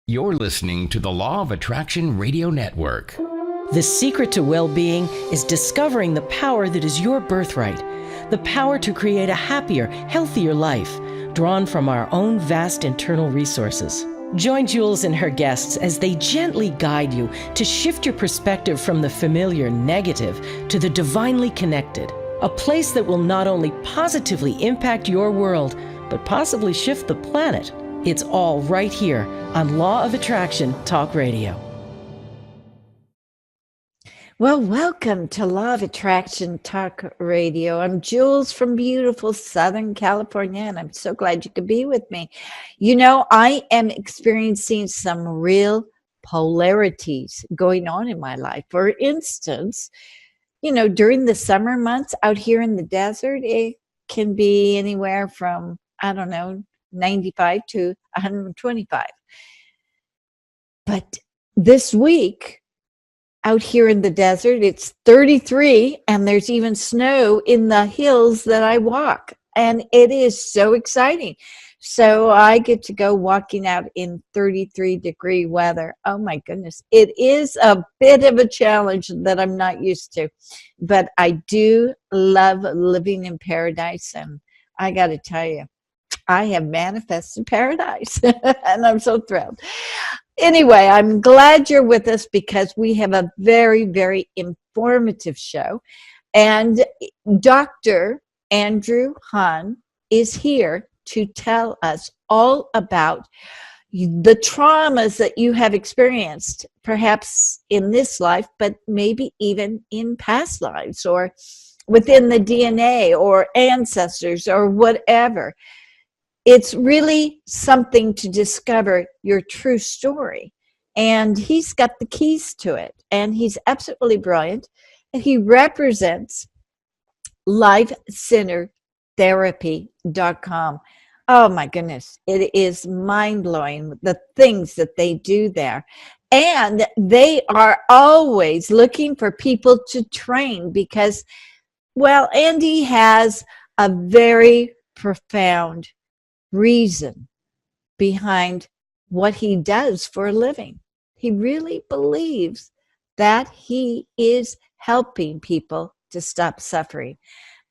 You're listening to the Law of Attraction Radio Network. The secret to well-being is discovering the power that is your birthright, the power to create a happier, healthier life, drawn from our own vast internal resources. Join Jules and her guests as they gently guide you to shift your perspective from the familiar negative to the divinely connected, a place that will not only positively impact your world, but possibly shift the planet. It's all right here on Law of Attraction Talk Radio. Well, welcome to Law of Attraction Talk Radio. I'm Jules from beautiful Southern California, and I'm so glad you could be with me. You know, I am experiencing some real polarities going on in my life. For instance, you know, during the summer months out here in the desert, it can be anywhere from, 95 to 125. But this week, out here in the desert, it's 33, and there's even snow in the hills that I walk. And it is so exciting. So I get to go walking out in 33-degree weather. Oh my goodness. It is a bit of a challenge that I'm not used to. But I do love living in paradise. And I got to tell you, I have manifested paradise. And I'm so thrilled. Anyway, I'm glad you're with us because we have a very, very informative show. And Dr. Andrew Hahn is here to tell us all about the traumas that you have experienced, perhaps in this life, but maybe even in past lives or within the DNA or ancestors or whatever. It's really something to discover your true story. And he's got the keys to it. And he's absolutely brilliant. And he represents LifeCenteredTherapy.com. Oh my goodness. It is mind-blowing, the things that they do there. And they are always looking for people to train because, well, Andy has a very profound reason behind what he does for a living. He really believes that he is helping people to stop suffering.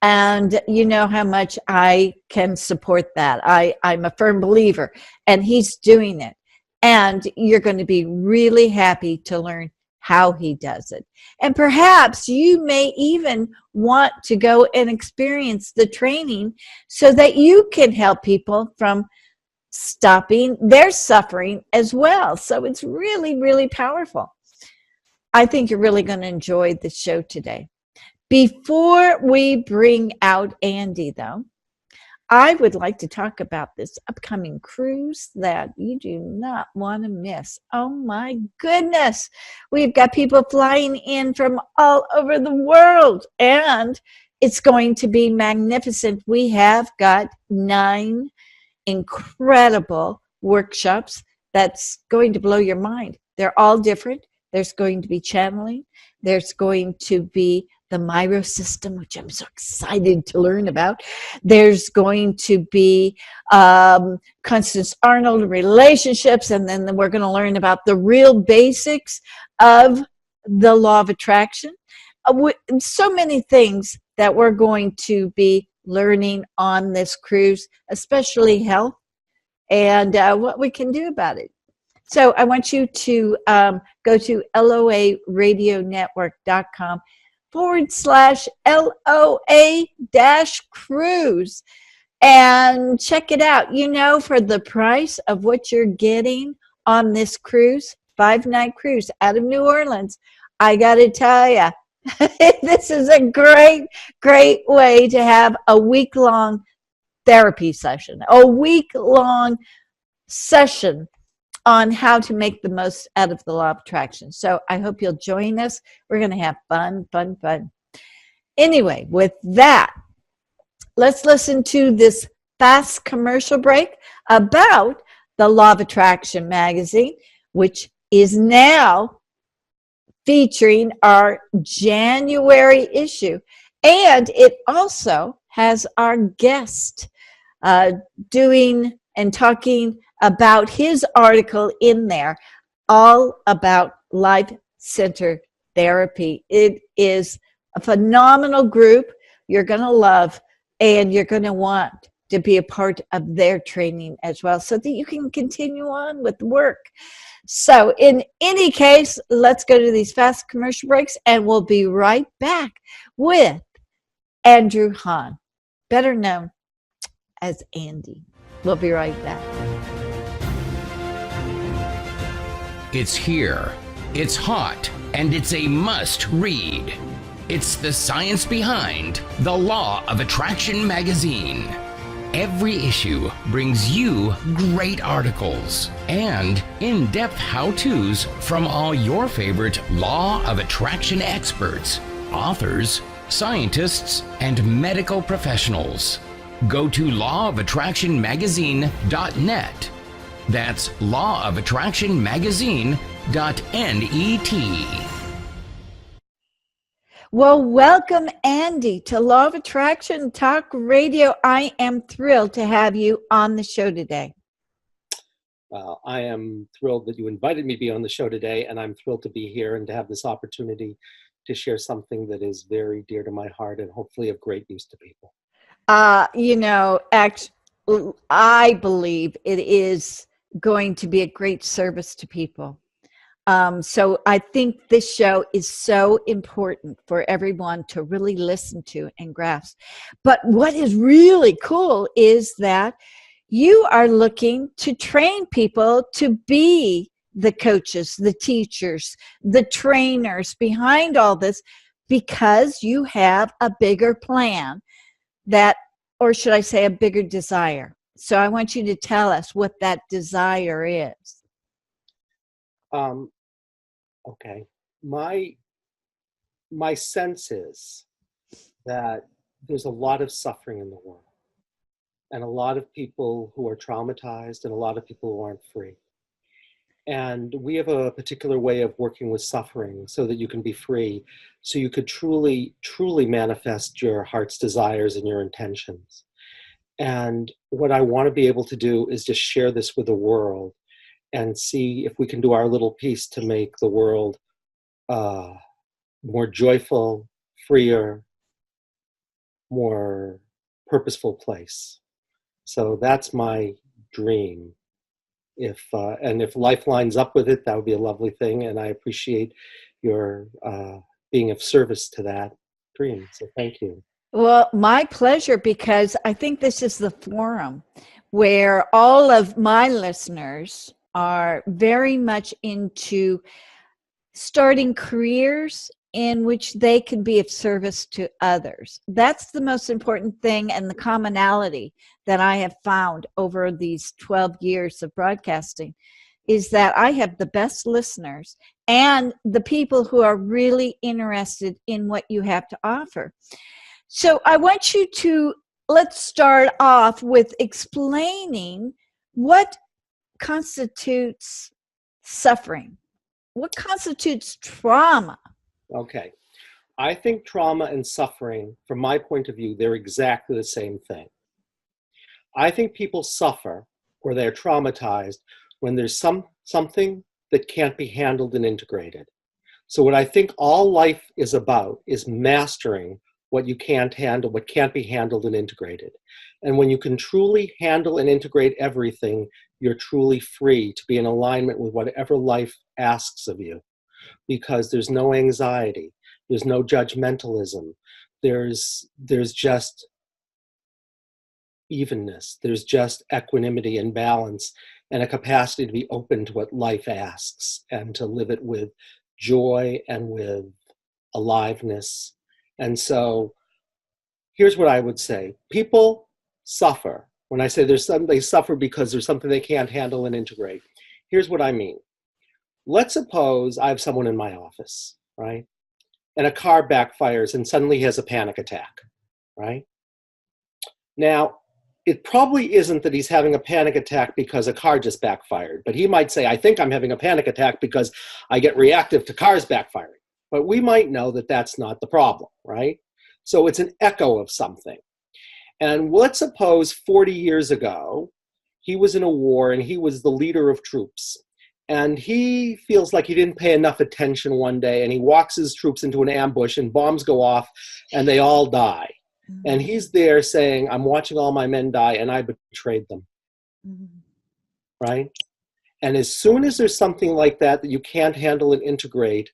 And you know how much I can support that. I'm a firm believer, and he's doing it. And you're going to be really happy to learn how he does it. And perhaps you may even want to go and experience the training so that you can help people from stopping their suffering as well. So it's really, really powerful. I think you're really going to enjoy the show today. Before we bring out Andy, though, I would like to talk about this upcoming cruise that you do not want to miss. Oh my goodness. We've got people flying in from all over the world, and it's going to be magnificent. We have got 9 incredible workshops that's going to blow your mind. They're all different. There's going to be channeling. There's going to be the Myro system, which I'm so excited to learn about. There's going to be Constance Arnold relationships, and then we're going to learn about the real basics of the law of attraction. So many things that we're going to be learning on this cruise, especially health and what we can do about it. So I want you to go to LOARadioNetwork.com/LOA-cruise and check it out. You know, for the price of what you're getting on this cruise, 5-night cruise out of New Orleans, I got to tell you, this is a great, great way to have a week-long therapy session, a week-long session on how to make the most out of the law of attraction. So I hope you'll join us. We're going to have fun, fun, fun. Anyway, with that, let's listen to this fast commercial break about the Law of Attraction magazine, which is now featuring our January issue. And it also has our guest doing and talking about his article in there, all about life center therapy. It is a phenomenal group you're going to love, and you're going to want to be a part of their training as well so that you can continue on with work. So in any case, let's go to these fast commercial breaks, and we'll be right back with Andrew Hahn, better known as Andy. We'll be right back. It's here, it's hot, and it's a must read. It's the science behind The Law of Attraction magazine. Every issue brings you great articles and in-depth how-tos from all your favorite Law of Attraction experts, authors, scientists, and medical professionals. Go to lawofattractionmagazine.net. That's lawofattractionmagazine.net. Well, welcome, Andy, to Law of Attraction Talk Radio. I am thrilled to have you on the show today. I am thrilled that you invited me to be on the show today, and I'm thrilled to be here and to have this opportunity to share something that is very dear to my heart and hopefully of great use to people. I believe it is going to be a great service to people. So I think this show is so important for everyone to really listen to and grasp. But what is really cool is that you are looking to train people to be the coaches, the teachers, the trainers behind all this, because you have a bigger plan that, or should I say a bigger desire. So I want you to tell us what that desire is. Okay. My sense is that there's a lot of suffering in the world, and a lot of people who are traumatized, and a lot of people who aren't free. And we have a particular way of working with suffering so that you can be free, so you could truly, truly manifest your heart's desires and your intentions. And what I want to be able to do is just share this with the world and see if we can do our little piece to make the world more joyful, freer, more purposeful place. So that's my dream. If life lines up with it, that would be a lovely thing. And I appreciate your being of service to that dream. So thank you. Well, my pleasure, because I think this is the forum where all of my listeners are very much into starting careers in which they can be of service to others. That's the most important thing, and the commonality that I have found over these 12 years of broadcasting is that I have the best listeners and the people who are really interested in what you have to offer. So I want you to, let's start off with explaining what constitutes suffering. What constitutes trauma? Okay. I think trauma and suffering, from my point of view, they're exactly the same thing. I think people suffer or they're traumatized when there's something that can't be handled and integrated. So what I think all life is about is mastering what you can't handle, what can't be handled and integrated. And when you can truly handle and integrate everything, you're truly free to be in alignment with whatever life asks of you, because there's no anxiety, there's no judgmentalism, there's just evenness, there's just equanimity and balance, and a capacity to be open to what life asks and to live it with joy and with aliveness. And so here's what I would say. People suffer. When I say they suffer because there's something they can't handle and integrate. Here's what I mean. Let's suppose I have someone in my office, right? And a car backfires and suddenly he has a panic attack, right? Now, it probably isn't that he's having a panic attack because a car just backfired, but he might say, I think I'm having a panic attack because I get reactive to cars backfiring. But we might know that that's not the problem, right? So it's an echo of something. And let's suppose 40 years ago, he was in a war and he was the leader of troops. And he feels like he didn't pay enough attention one day, and he walks his troops into an ambush and bombs go off and they all die. Mm-hmm. And he's there saying, I'm watching all my men die and I betrayed them. Mm-hmm. Right? And as soon as there's something like that you can't handle and integrate,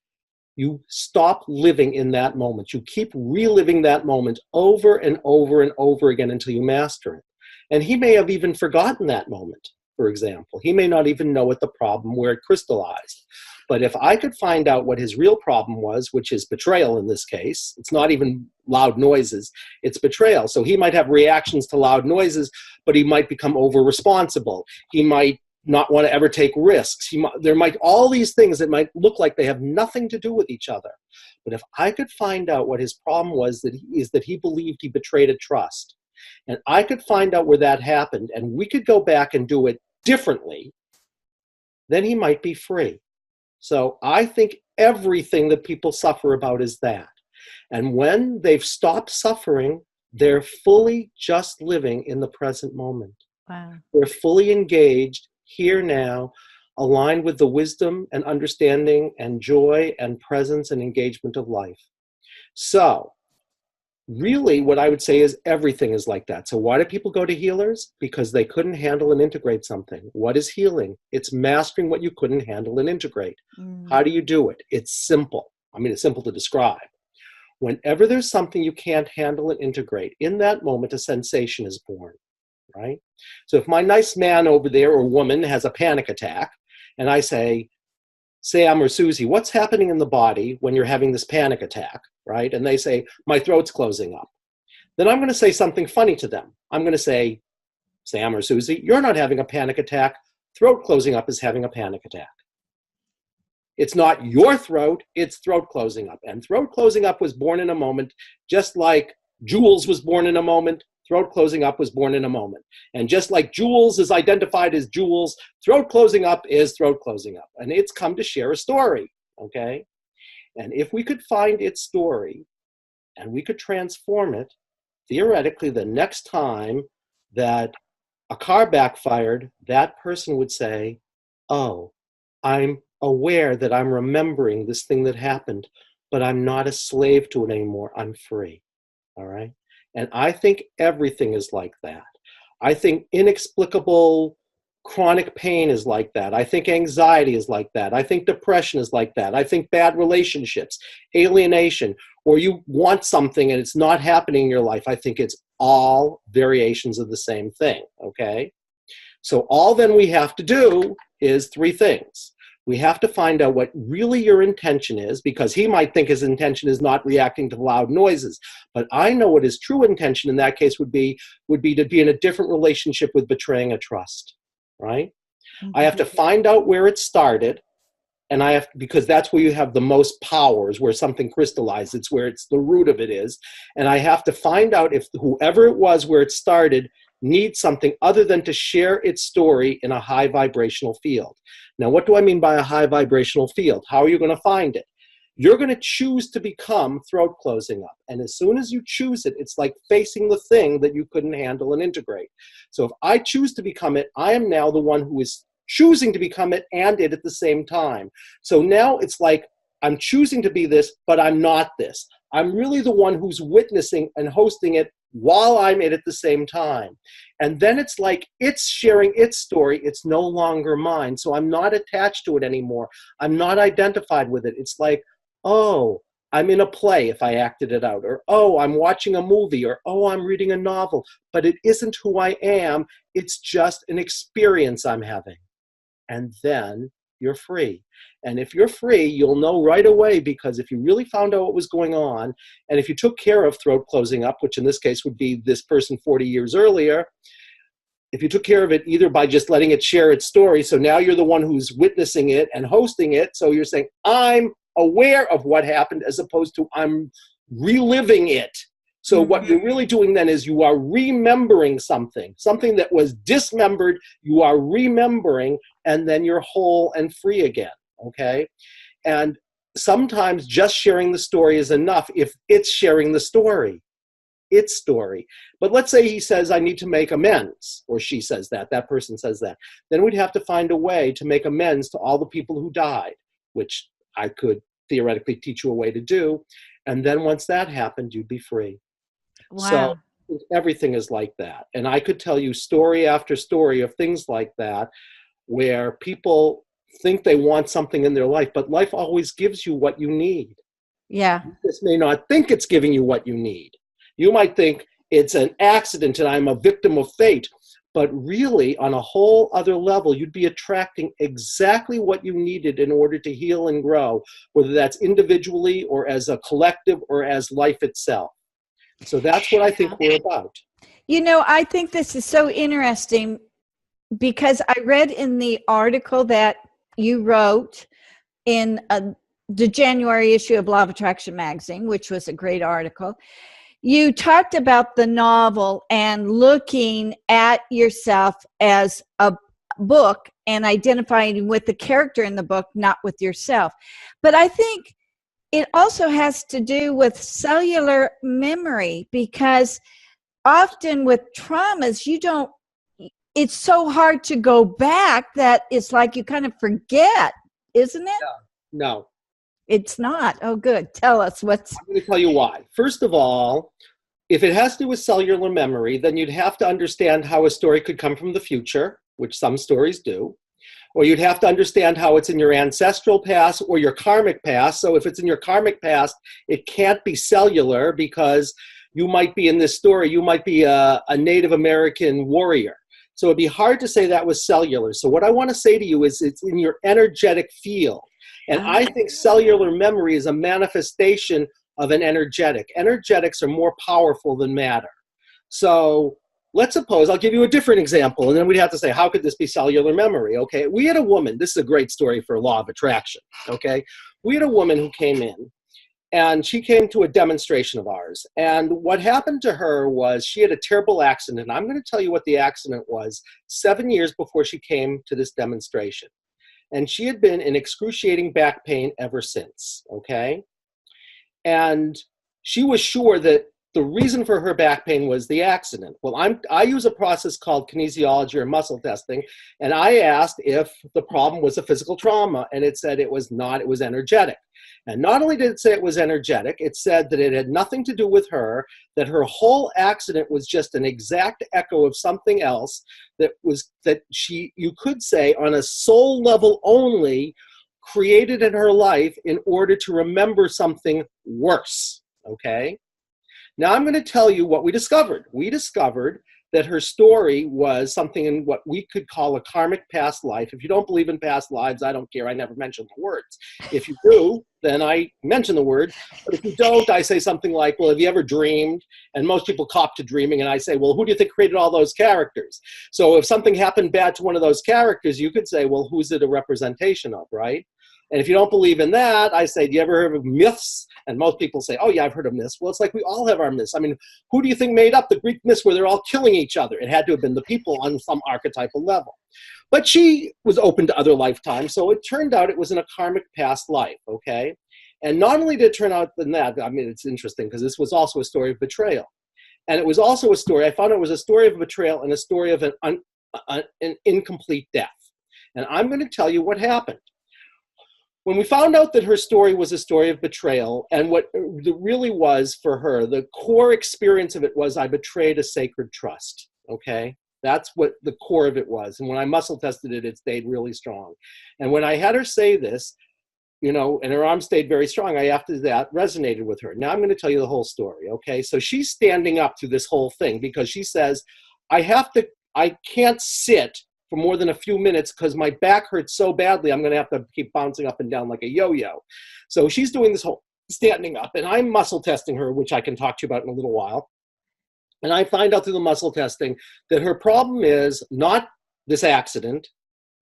you stop living in that moment. You keep reliving that moment over and over and over again until you master it. And he may have even forgotten that moment, for example. He may not even know what the problem where it crystallized. But if I could find out what his real problem was, which is betrayal in this case, it's not even loud noises, it's betrayal. So he might have reactions to loud noises, but he might become over-responsible. He might not want to ever take risks. There might all these things that might look like they have nothing to do with each other. But if I could find out what his problem was, that he believed he betrayed a trust, and I could find out where that happened, and we could go back and do it differently, then he might be free. So I think everything that people suffer about is that. And when they've stopped suffering, they're fully just living in the present moment. Wow. They're fully engaged here now, aligned with the wisdom and understanding and joy and presence and engagement of life. So really what I would say is everything is like that. So why do people go to healers? Because they couldn't handle and integrate something. What is healing? It's mastering what you couldn't handle and integrate. How do you do it? It's simple. I mean, it's simple to describe. Whenever there's something you can't handle and integrate, in that moment, a sensation is born. Right? So if my nice man over there or woman has a panic attack, and I say, Sam or Susie, what's happening in the body when you're having this panic attack, right? And they say, my throat's closing up. Then I'm going to say something funny to them. I'm going to say, Sam or Susie, you're not having a panic attack. Throat closing up is having a panic attack. It's not your throat, it's throat closing up. And throat closing up was born in a moment, just like Jules was born in a moment. Throat closing up was born in a moment. And just like Jules is identified as Jules, throat closing up is throat closing up. And it's come to share a story, okay? And if we could find its story and we could transform it, theoretically, the next time that a car backfired, that person would say, oh, I'm aware that I'm remembering this thing that happened, but I'm not a slave to it anymore. I'm free, all right? And I think everything is like that. I think inexplicable chronic pain is like that. I think anxiety is like that. I think depression is like that. I think bad relationships, alienation, or you want something and it's not happening in your life. I think it's all variations of the same thing, okay? So all then we have to do is three things. We have to find out what really your intention is, because he might think his intention is not reacting to loud noises. But I know what his true intention in that case would be to be in a different relationship with betraying a trust, right? Mm-hmm. I have to find out where it started, and because that's where you have the most power, is where something crystallizes. It's where it's the root of it is. And I have to find out if whoever it was where it started needs something other than to share its story in a high vibrational field. Now, what do I mean by a high vibrational field? How are you going to find it? You're going to choose to become throat closing up. And as soon as you choose it, it's like facing the thing that you couldn't handle and integrate. So if I choose to become it, I am now the one who is choosing to become it and it at the same time. So now it's like I'm choosing to be this, but I'm not this. I'm really the one who's witnessing and hosting it while I'm it at the same time. And then it's like it's sharing its story. It's no longer mine. So I'm not attached to it anymore. I'm not identified with it. It's like, oh, I'm in a play if I acted it out, or oh, I'm watching a movie, or oh, I'm reading a novel, but it isn't who I am. It's just an experience I'm having. And then you're free. And if you're free, you'll know right away, because if you really found out what was going on, and if you took care of throat closing up, which in this case would be this person 40 years earlier, if you took care of it either by just letting it share its story, so now you're the one who's witnessing it and hosting it, so you're saying, I'm aware of what happened, as opposed to I'm reliving it. So what you're really doing then is you are remembering something that was dismembered, you are remembering, and then you're whole and free again, okay? And sometimes just sharing the story is enough if it's sharing the story. its story. But let's say he says, I need to make amends, or she says that person says that. Then we'd have to find a way to make amends to all the people who died, which I could theoretically teach you a way to do. And then once that happened, you'd be free. Wow. So everything is like that. And I could tell you story after story of things like that, where people think they want something in their life, but life always gives you what you need. Yeah. You just may not think it's giving you what you need. You might think it's an accident and I'm a victim of fate, but really on a whole other level, you'd be attracting exactly what you needed in order to heal and grow, whether that's individually or as a collective or as life itself. So that's what I think we're about. You know, I think this is so interesting because I read in the article that you wrote in the January issue of Law of Attraction magazine, which was a great article. You talked about the novel and looking at yourself as a book and identifying with the character in the book, not with yourself. But I think it also has to do with cellular memory, because often with traumas, it's so hard to go back that it's like you kind of forget, isn't it? No. It's not. Oh, good. Tell us what's... I'm going to tell you why. First of all, if it has to do with cellular memory, then you'd have to understand how a story could come from the future, which some stories do. Or you'd have to understand how it's in your ancestral past or your karmic past. So if it's in your karmic past, it can't be cellular, because you might be in this story, you might be a Native American warrior. So it'd be hard to say that was cellular. So what I want to say to you is it's in your energetic field. And I think cellular memory is a manifestation of an energetic. Energetics are more powerful than matter. So let's suppose, I'll give you a different example, and then we'd have to say, how could this be cellular memory? Okay, we had a woman, this is a great story for law of attraction, okay? We had a woman who came in, and she came to a demonstration of ours. And what happened to her was she had a terrible accident. And I'm going to tell you what the accident was 7 years before she came to this demonstration. And she had been in excruciating back pain ever since, okay? And she was sure that the reason for her back pain was the accident. Well, I use a process called kinesiology or muscle testing, and I asked if the problem was a physical trauma, and it said it was not, it was energetic. And not only did it say it was energetic, it said that it had nothing to do with her, that her whole accident was just an exact echo of something else that you could say on a soul level only created in her life in order to remember something worse, okay? Now I'm going to tell you what we discovered. We discovered that her story was something in what we could call a karmic past life. If you don't believe in past lives, I don't care. I never mention the words. If you do, then I mention the word. But if you don't, I say something like, well, have you ever dreamed? And most people cop to dreaming. And I say, well, who do you think created all those characters? So if something happened bad to one of those characters, you could say, well, who's it a representation of, right? And if you don't believe in that, I say, do you ever heard of myths? And most people say, oh, yeah, I've heard of myths. Well, it's like we all have our myths. I mean, who do you think made up the Greek myths where they're all killing each other? It had to have been the people on some archetypal level. But she was open to other lifetimes, so it turned out it was in a karmic past life, okay? And not only did it turn out in that, I mean, it's interesting because this was also a story of betrayal. And it was also a story, I found it was a story of betrayal and a story of an incomplete death. And I'm going to tell you what happened. When we found out that her story was a story of betrayal, and what it really was for her, the core experience of it was, I betrayed a sacred trust, okay? That's what the core of it was. And when I muscle tested it, it stayed really strong. And when I had her say this, you know, and her arm stayed very strong, I, after that, resonated with her. Now I'm going to tell you the whole story, okay? So she's standing up through this whole thing because she says, I can't sit for more than a few minutes because my back hurts so badly, I'm going to have to keep bouncing up and down like a yo-yo. So she's doing this whole standing up, and I'm muscle testing her, which I can talk to you about in a little while. And I find out through the muscle testing that her problem is not this accident.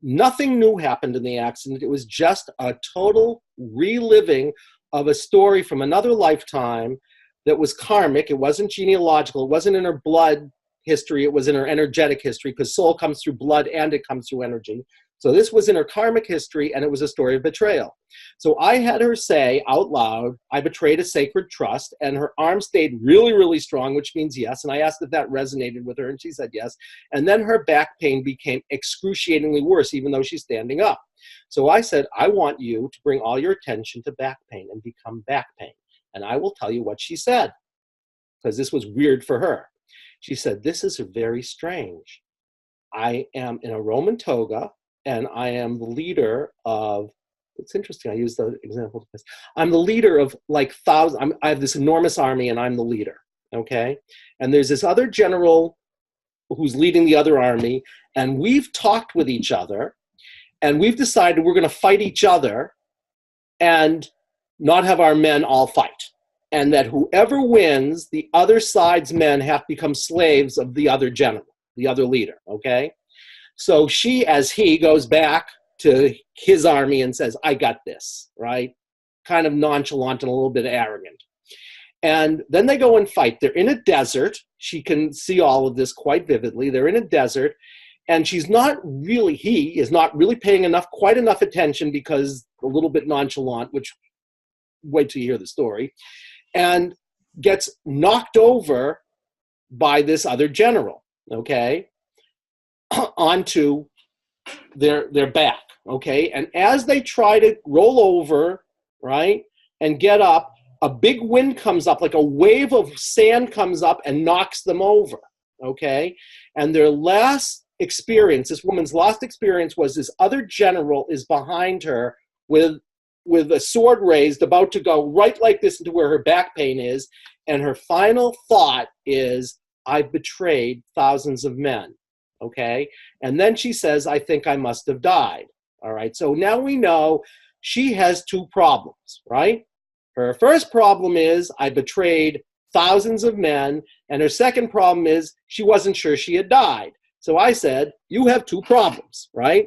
Nothing new happened in the accident. It was just a total reliving of a story from another lifetime that was karmic. It wasn't genealogical. It wasn't in her blood history, it was in her energetic history, because soul comes through blood and it comes through energy. So this was in her karmic history, and it was a story of betrayal. So I had her say out loud, I betrayed a sacred trust, and her arm stayed really, really strong, which means yes. And I asked if that resonated with her, and she said yes. And then her back pain became excruciatingly worse, even though she's standing up. So I said, I want you to bring all your attention to back pain and become back pain. And I will tell you what she said, because this was weird for her. She said, this is very strange. I am in a Roman toga, and I am the leader of, it's interesting, I use the example of this. I'm the leader of like thousands, I have this enormous army, and I'm the leader, okay? And there's this other general who's leading the other army, and we've talked with each other, and we've decided we're gonna fight each other and not have our men all fight. And that whoever wins, the other side's men have to become slaves of the other general, the other leader, okay? So she, as he, goes back to his army and says, I got this, right? Kind of nonchalant and a little bit arrogant. And then they go and fight. They're in a desert. She can see all of this quite vividly. They're in a desert, and he is not really paying quite enough attention because a little bit nonchalant, which, wait till you hear the story, and gets knocked over by this other general, okay, onto their back, okay? And as they try to roll over, right, and get up, a big wind comes up, like a wave of sand comes up and knocks them over, okay? And their last experience, this woman's last experience, was this other general is behind her with a sword raised, about to go right like this into where her back pain is, and her final thought is, I've betrayed thousands of men, okay? And then she says, I think I must have died, all right? So now we know she has two problems, right? Her first problem is, I betrayed thousands of men, and her second problem is, she wasn't sure she had died. So I said, you have two problems, right?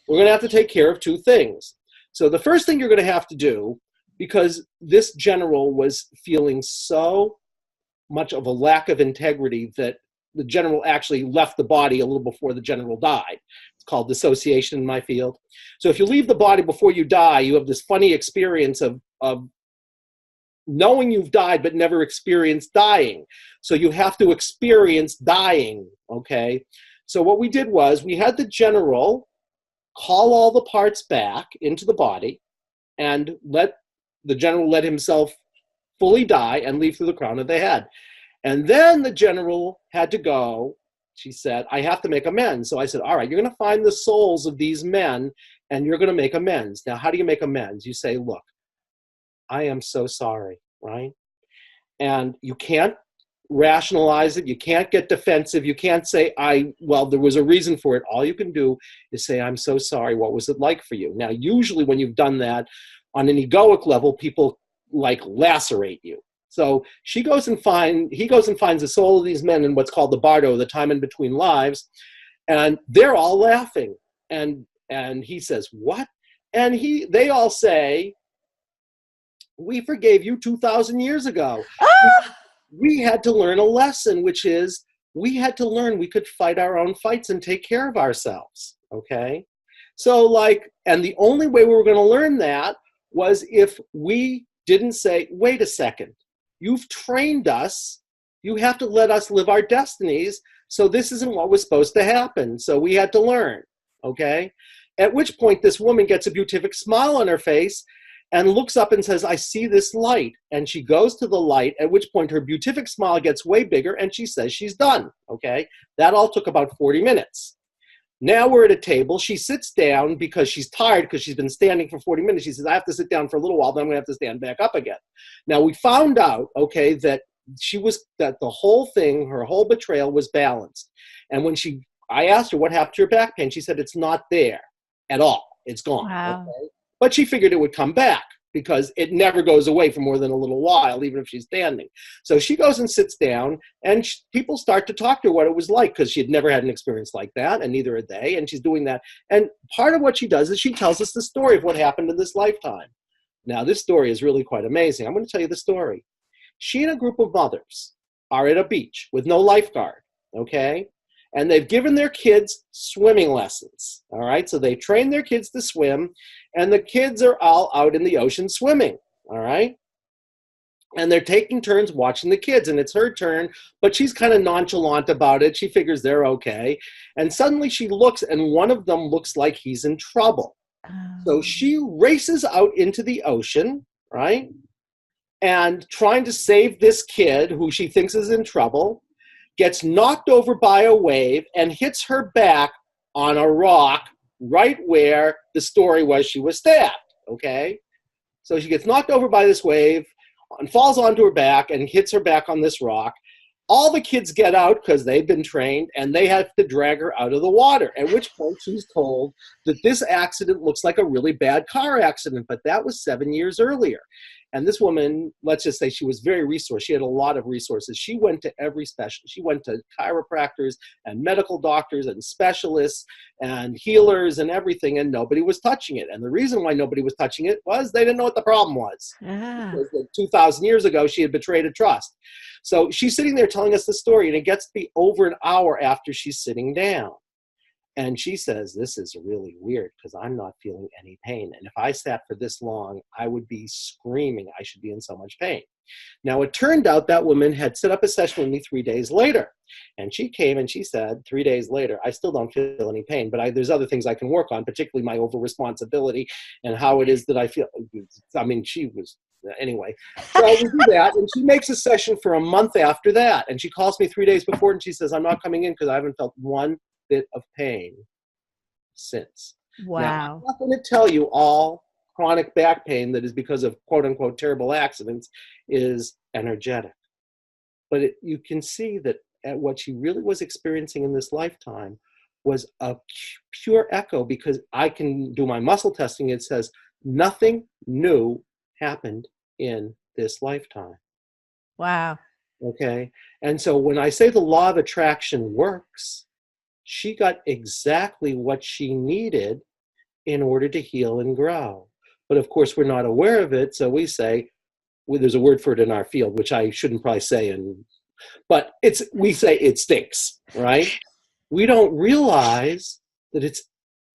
We're gonna have to take care of two things. So the first thing you're going to have to do, because this general was feeling so much of a lack of integrity that the general actually left the body a little before the general died. It's called dissociation in my field. So if you leave the body before you die, you have this funny experience of knowing you've died but never experienced dying. So you have to experience dying, okay? So what we did was we had the general call all the parts back into the body and let the general let himself fully die and leave through the crown of the head. And then the general had to go. She said, I have to make amends. So I said, all right, you're going to find the souls of these men and you're going to make amends. Now, how do you make amends? You say, look, I am so sorry, right? And you can't rationalize it. You can't get defensive. You can't say, well, there was a reason for it. All you can do is say, I'm so sorry. What was it like for you? Now, usually when you've done that on an egoic level, people like lacerate you. So he goes and finds the soul of these men in what's called the bardo, the time in between lives. And they're all laughing. And he says, what? And they all say, we forgave you 2,000 years ago. We had to learn a lesson, which is we had to learn we could fight our own fights and take care of ourselves, okay? So and the only way we were going to learn that was if we didn't say, wait a second, you've trained us, you have to let us live our destinies, so this isn't what was supposed to happen. So we had to learn, okay? At which point this woman gets a beatific smile on her face and looks up and says, I see this light. And she goes to the light, at which point her beatific smile gets way bigger and she says she's done, okay? That all took about 40 minutes. Now we're at a table. She sits down because she's tired because she's been standing for 40 minutes. She says, I have to sit down for a little while, then I'm gonna have to stand back up again. Now we found out, okay, that the whole thing, her whole betrayal was balanced. And when I asked her what happened to your back pain, she said, it's not there at all. It's gone. Wow. Okay? But she figured it would come back because it never goes away for more than a little while, even if she's standing. So she goes and sits down, and people start to talk to her what it was like, because she had never had an experience like that, and neither had they, and she's doing that. And part of what she does is she tells us the story of what happened in this lifetime. Now, this story is really quite amazing. I'm going to tell you the story. She and a group of mothers are at a beach with no lifeguard, okay? and they've given their kids swimming lessons. All right, so they train their kids to swim, and the kids are all out in the ocean swimming. All right, and they're taking turns watching the kids, and it's her turn, but she's kind of nonchalant about it. She figures they're okay, and suddenly she looks, and one of them looks like he's in trouble. So she races out into the ocean, right, and trying to save this kid who she thinks is in trouble, gets knocked over by a wave and hits her back on a rock right where the story was she was stabbed, okay? So she gets knocked over by this wave and falls onto her back and hits her back on this rock. All the kids get out because they've been trained, and they have to drag her out of the water, at which point she's told that this accident looks like a really bad car accident, but that was 7 years earlier. And this woman, let's just say she was very resourced. She had a lot of resources. She went to every specialist. She went to chiropractors and medical doctors and specialists and healers and everything, and nobody was touching it. And the reason why nobody was touching it was they didn't know what the problem was. Because 2,000 years ago, she had betrayed a trust. So she's sitting there telling us the story, and it gets to be over an hour after she's sitting down. And she says, this is really weird because I'm not feeling any pain. And if I sat for this long, I would be screaming. I should be in so much pain. Now, it turned out that woman had set up a session with me 3 days later. And she came and she said, 3 days later, I still don't feel any pain, but there's other things I can work on, particularly my over-responsibility and how it is that I feel. I mean, she was, anyway. So we do that, and she makes a session for a month after that. And she calls me 3 days before, and she says, I'm not coming in because I haven't felt one bit of pain since. Wow. Now, I'm not going to tell you all chronic back pain that is because of quote-unquote terrible accidents is energetic. But you can see that what she really was experiencing in this lifetime was a pure echo, because I can do my muscle testing. It says nothing new happened in this lifetime. Wow. Okay? And so when I say the law of attraction works, she got exactly what she needed in order to heal and grow. But of course, we're not aware of it. So we say, well, there's a word for it in our field, which I shouldn't probably say, but we say it stinks, right? We don't realize that it's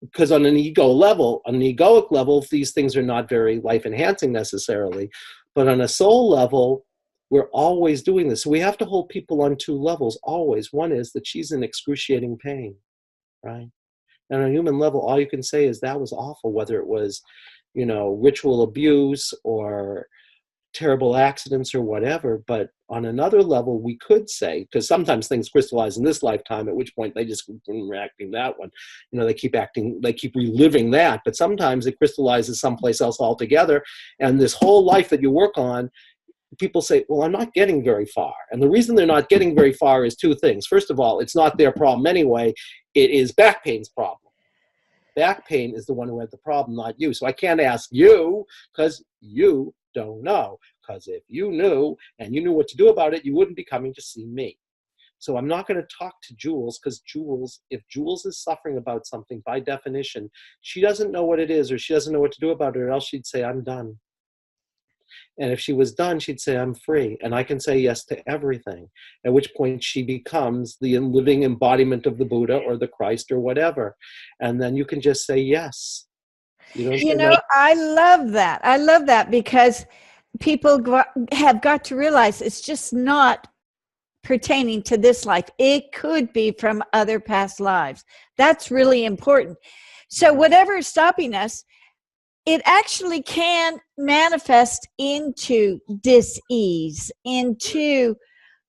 because on an egoic level, these things are not very life enhancing necessarily. But on a soul level, we're always doing this. So we have to hold people on two levels always. One is that she's in excruciating pain, right? And on a human level, all you can say is that was awful, whether it was, ritual abuse or terrible accidents or whatever. But on another level, we could say, because sometimes things crystallize in this lifetime, at which point they just keep reacting that one. They keep reliving that. But sometimes it crystallizes someplace else altogether. And this whole life that you work on, people say, well, I'm not getting very far. And the reason they're not getting very far is two things. First of all, it's not their problem anyway. It is back pain's problem. Back pain is the one who had the problem, not you. So I can't ask you because you don't know. Because if you knew and you knew what to do about it, you wouldn't be coming to see me. So I'm not going to talk to Jules, because if Jules is suffering about something, by definition, she doesn't know what it is, or she doesn't know what to do about it, or else she'd say, I'm done. And if she was done, she'd say, I'm free. And I can say yes to everything. At which point she becomes the living embodiment of the Buddha or the Christ or whatever. And then you can just say yes. I love that. I love that, because people have got to realize it's just not pertaining to this life. It could be from other past lives. That's really important. So whatever is stopping us, it actually can manifest into dis-ease, into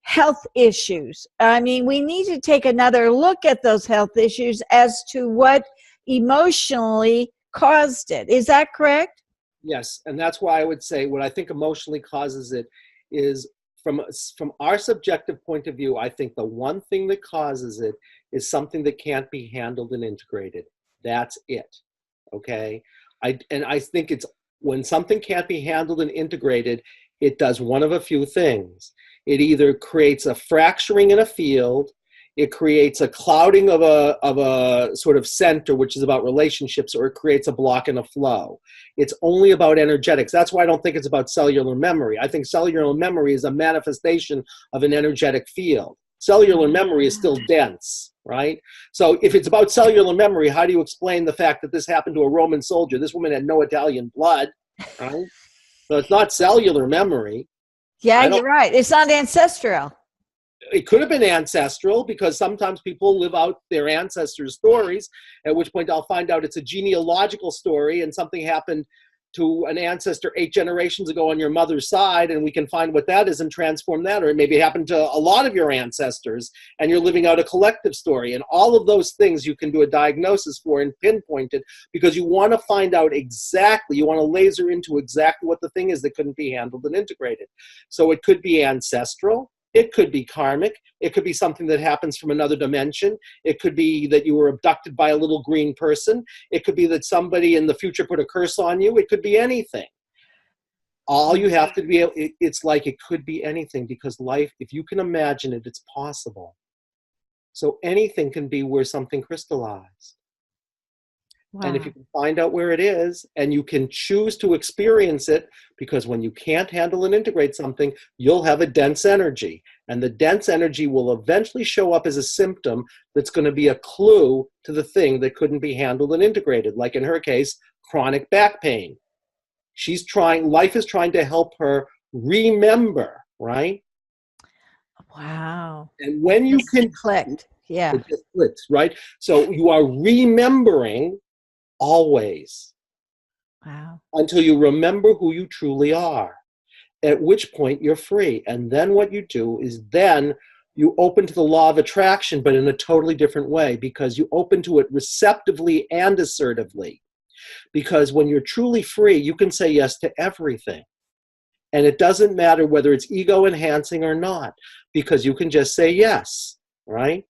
health issues. I mean, we need to take another look at those health issues as to what emotionally caused it. Is that correct? Yes, and that's why I would say what I think emotionally causes it is, from our subjective point of view, I think the one thing that causes it is something that can't be handled and integrated. That's it, okay? I think it's when something can't be handled and integrated, it does one of a few things. It either creates a fracturing in a field, it creates a clouding of a sort of center, which is about relationships, or it creates a block in a flow. It's only about energetics. That's why I don't think it's about cellular memory. I think cellular memory is a manifestation of an energetic field. Cellular memory is still dense. right? So if it's about cellular memory, how do you explain the fact that this happened to a Roman soldier? This woman had no Italian blood, right? So it's not cellular memory. Yeah, you're right. It's not ancestral. It could have been ancestral, because sometimes people live out their ancestors' stories, at which point I'll find out it's a genealogical story and something happened to an ancestor 8 generations ago on your mother's side, and we can find what that is and transform that. Or it maybe happened to a lot of your ancestors and you're living out a collective story. And all of those things you can do a diagnosis for and pinpoint it, because you want to find out exactly, you want to laser into exactly what the thing is that couldn't be handled and integrated. So it could be ancestral. It could be karmic. It could be something that happens from another dimension. It could be that you were abducted by a little green person. It could be that somebody in the future put a curse on you. It could be anything. All you have to be able, it's like it could be anything, because life, if you can imagine it, it's possible. So anything can be where something crystallized. Wow. And if you can find out where it is and you can choose to experience it, because when you can't handle and integrate something, you'll have a dense energy. And the dense energy will eventually show up as a symptom that's going to be a clue to the thing that couldn't be handled and integrated. Like in her case, chronic back pain. Life is trying to help her remember, right? Wow. And when you can clicked. Yeah. it just clicks, right? So you are remembering always. Wow. Until you remember who you truly are, at which point you're free. And then what you do is then you open to the law of attraction, but in a totally different way, because you open to it receptively and assertively. Because when you're truly free, you can say yes to everything. And it doesn't matter whether it's ego enhancing or not, because you can just say yes, right?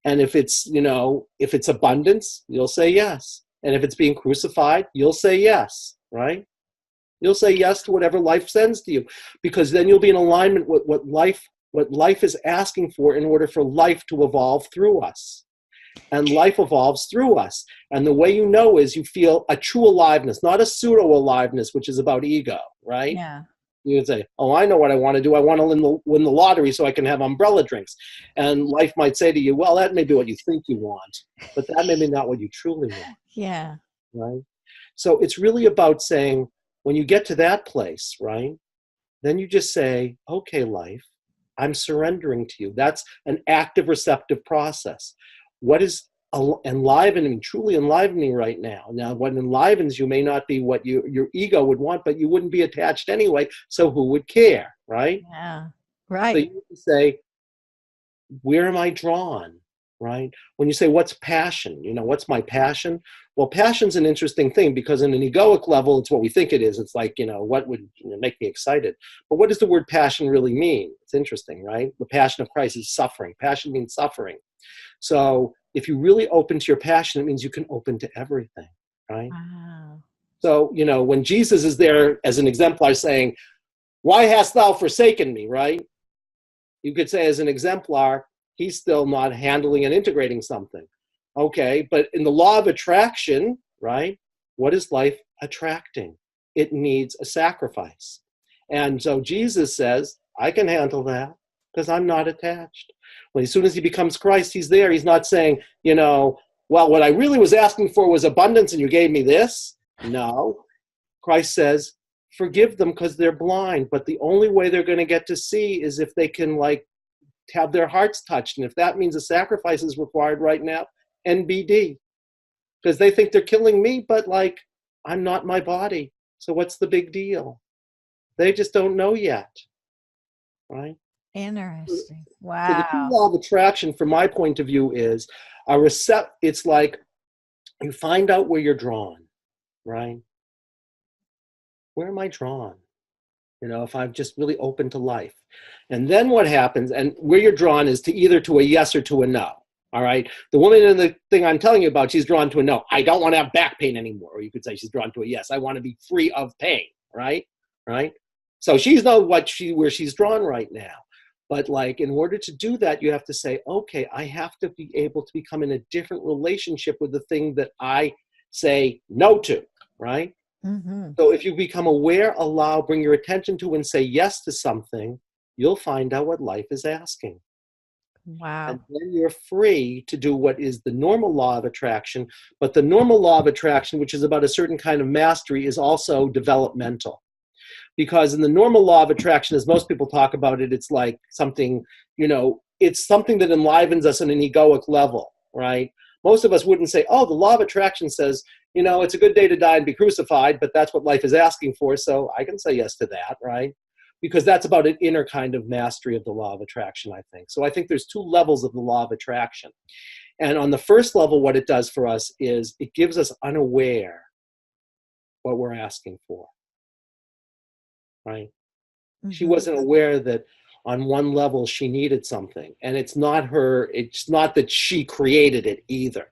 And if it's, if it's abundance, you'll say yes. And if it's being crucified, you'll say yes, right? You'll say yes to whatever life sends to you, because then you'll be in alignment with what life is asking for in order for life to evolve through us. And life evolves through us. And the way you know is you feel a true aliveness, not a pseudo-aliveness, which is about ego, right? Yeah. You can say, oh, I know what I want to do. I want to win the lottery so I can have umbrella drinks. And life might say to you, well, that may be what you think you want, but that may be not what you truly want. Yeah. Right? So it's really about saying, when you get to that place, right, then you just say, okay, life, I'm surrendering to you. That's an active, receptive process. What is enlivening, truly enlivening right now? Now, what enlivens you may not be what your ego would want, but you wouldn't be attached anyway, so who would care, right? Yeah. Right. So you can say, where am I drawn, right? When you say, what's passion? What's my passion? Well, passion's an interesting thing, because in an egoic level, it's what we think it is. It's like, what would make me excited? But what does the word passion really mean? It's interesting, right? The passion of Christ is suffering. Passion means suffering. So if you really open to your passion, it means you can open to everything, right? Wow. So, when Jesus is there as an exemplar saying, why hast thou forsaken me, right? You could say as an exemplar, he's still not handling and integrating something. Okay, but in the law of attraction, right, what is life attracting? It needs a sacrifice. And so Jesus says, I can handle that because I'm not attached. Well, as soon as he becomes Christ, he's there. He's not saying, well, what I really was asking for was abundance and you gave me this. No. Christ says, forgive them because they're blind. But the only way they're going to get to see is if they can, have their hearts touched. And if that means a sacrifice is required right now, NBD. Because they think they're killing me, but, I'm not my body. So what's the big deal? They just don't know yet. Right? Interesting. So the true Wow. law of attraction, from my point of view, is it's like you find out where you're drawn, right? Where am I drawn? If I'm just really open to life. And then what happens, and where you're drawn is either to a yes or to a no. All right. The woman in the thing I'm telling you about, she's drawn to a no. I don't want to have back pain anymore. Or you could say she's drawn to a yes. I want to be free of pain. Right. Right. So she's not where she's drawn right now. But in order to do that, you have to say, okay, I have to be able to become in a different relationship with the thing that I say no to, right? Mm-hmm. So if you become aware, bring your attention to and say yes to something, you'll find out what life is asking. Wow. And then you're free to do what is the normal law of attraction. But the normal law of attraction, which is about a certain kind of mastery, is also developmental. Because in the normal law of attraction, as most people talk about it, it's like something, it's something that enlivens us on an egoic level, right? Most of us wouldn't say, oh, the law of attraction says, it's a good day to die and be crucified, but that's what life is asking for, so I can say yes to that, right? Because that's about an inner kind of mastery of the law of attraction, I think. So I think there's two levels of the law of attraction. And on the first level, what it does for us is it gives us unaware what we're asking for, right? Mm-hmm. She wasn't aware that on one level she needed something. And it's not that she created it either.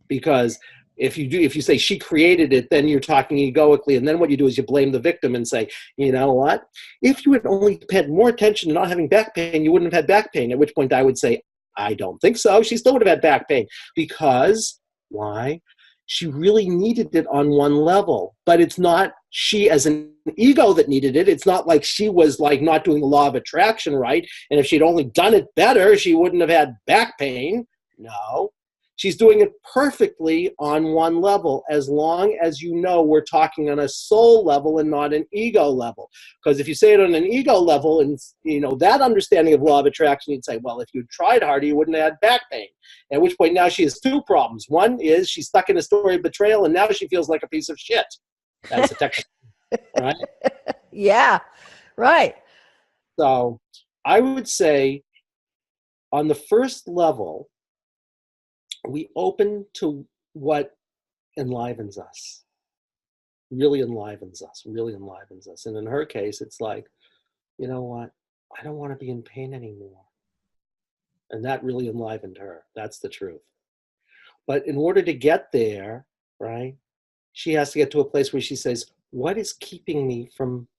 Because if you say she created it, then you're talking egoically, and then what you do is you blame the victim and say, you know what? If you had only paid more attention to not having back pain, you wouldn't have had back pain. At which point I would say, I don't think so. She still would have had back pain. Because, why? She really needed it on one level, but it's not she as an ego that needed it. It's not like she was like not doing the law of attraction right, and if she'd only done it better, she wouldn't have had back pain. No. She's doing it perfectly on one level, as long as we're talking on a soul level and not an ego level. Because if you say it on an ego level and that understanding of law of attraction, you'd say, well, if you tried harder, you wouldn't have had back pain. At which point now she has two problems. One is she's stuck in a story of betrayal, and now she feels like a piece of shit. That's a technical, right? Yeah, right. So I would say on the first level, we open to what enlivens us, really enlivens us. And in her case, it's like, you know what? I don't want to be in pain anymore. And that really enlivened her. That's the truth. But in order to get there, right, she has to get to a place where she says, what is keeping me from,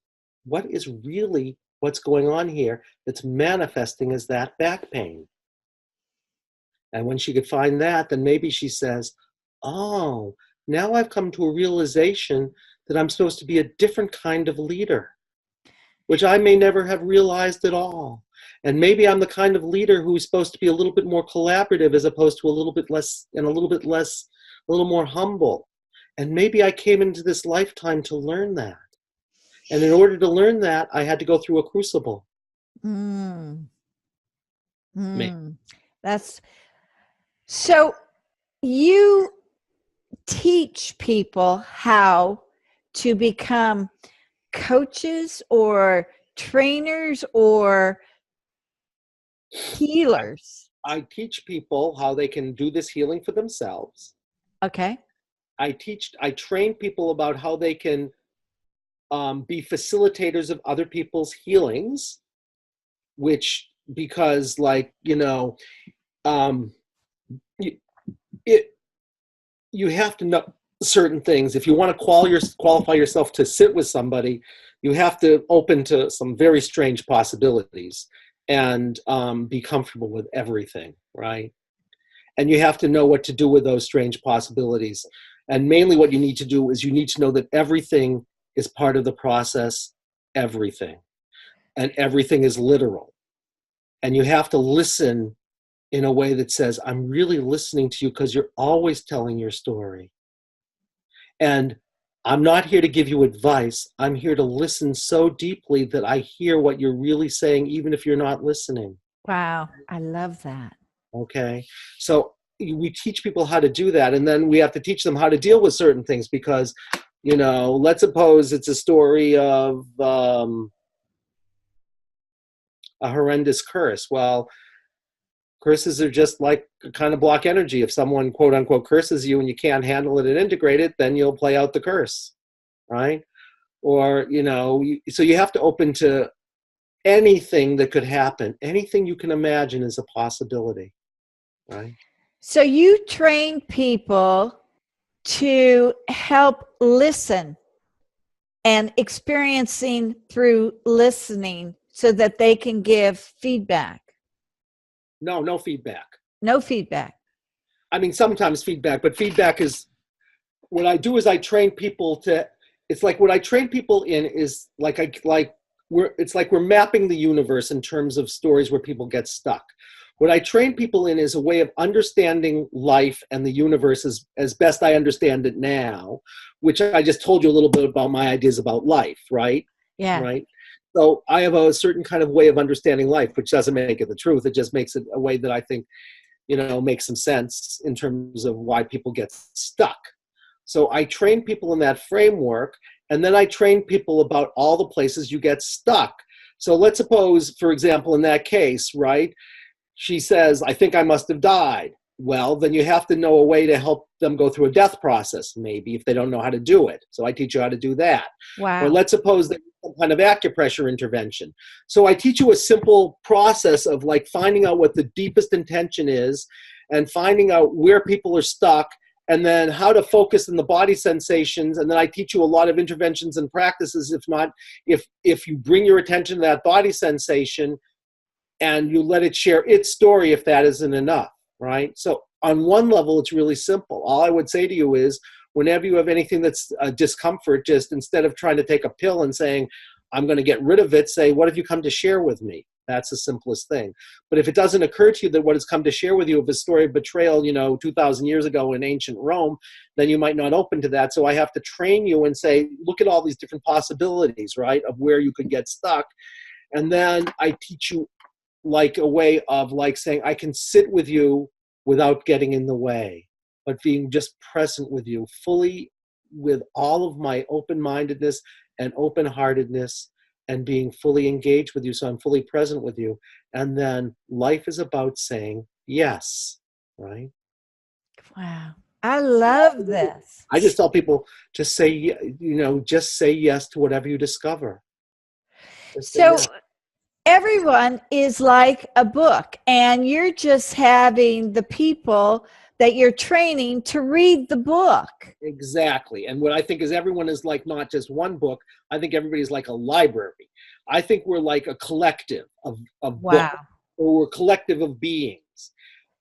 what is really what's going on here that's manifesting as that back pain? And when she could find that, then maybe she says, oh, now I've come to a realization that I'm supposed to be a different kind of leader, which I may never have realized at all. And maybe I'm the kind of leader who's supposed to be a little bit more collaborative as opposed to a little more humble. And maybe I came into this lifetime to learn that. And in order to learn that, I had to go through a crucible. That's so you teach people how to become coaches or trainers or healers. I teach people how they can do this healing for themselves. Okay. I train people about how they can be facilitators of other people's healings, because you have to know certain things. If you want to qualify yourself to sit with somebody, you have to open to some very strange possibilities and be comfortable with everything, right? And you have to know what to do with those strange possibilities. And mainly what you need to do is you need to know that everything is part of the process, everything. And everything is literal. And you have to listen in a way that says, I'm really listening to you because you're always telling your story. And I'm not here to give you advice. I'm here to listen so deeply that I hear what you're really saying, even if you're not listening. Wow. I love that. Okay. So we teach people how to do that. And then we have to teach them how to deal with certain things because, let's suppose it's a story of a horrendous curse. Well, curses are just like a kind of block energy. If someone, quote unquote, curses you and you can't handle it and integrate it, then you'll play out the curse, right? Or, so you have to open to anything that could happen. Anything you can imagine is a possibility, right? So you train people to help listen and experiencing through listening so that they can give feedback. No feedback. No feedback. I mean, sometimes feedback, but feedback is, what I do is I train people to, it's like what I train people in is it's like we're mapping the universe in terms of stories where people get stuck. What I train people in is a way of understanding life and the universe as best I understand it now, which I just told you a little bit about my ideas about life, right? Yeah. Right. So I have a certain kind of way of understanding life, which doesn't make it the truth. It just makes it a way that I think, makes some sense in terms of why people get stuck. So I train people in that framework, and then I train people about all the places you get stuck. So let's suppose, for example, in that case, right, she says, I think I must have died. Well, then you have to know a way to help them go through a death process, maybe, if they don't know how to do it. So I teach you how to do that. Wow. Or let's suppose there's some kind of acupressure intervention. So I teach you a simple process of like finding out what the deepest intention is and finding out where people are stuck, and then how to focus in the body sensations. And then I teach you a lot of interventions and practices. If you bring your attention to that body sensation and you let it share its story, if that isn't enough, right? So on one level, it's really simple. All I would say to you is, whenever you have anything that's a discomfort, just instead of trying to take a pill and saying, I'm going to get rid of it, say, what have you come to share with me? That's the simplest thing. But if it doesn't occur to you that what has come to share with you of a story of betrayal, 2,000 years ago in ancient Rome, then you might not open to that. So I have to train you and say, look at all these different possibilities, right, of where you could get stuck. And then I teach you like a way of like saying, I can sit with you without getting in the way, but being just present with you fully, with all of my open-mindedness and open-heartedness, and being fully engaged with you. So I'm fully present with you. And then life is about saying yes, right? Wow. I love this. I just tell people, just say, just say yes to whatever you discover. So everyone is like a book, and you're just having the people that you're training to read the book. Exactly. And what I think is everyone is like not just one book. I think everybody's like a library. I think we're like a collective of Wow. books, or we're a collective of beings.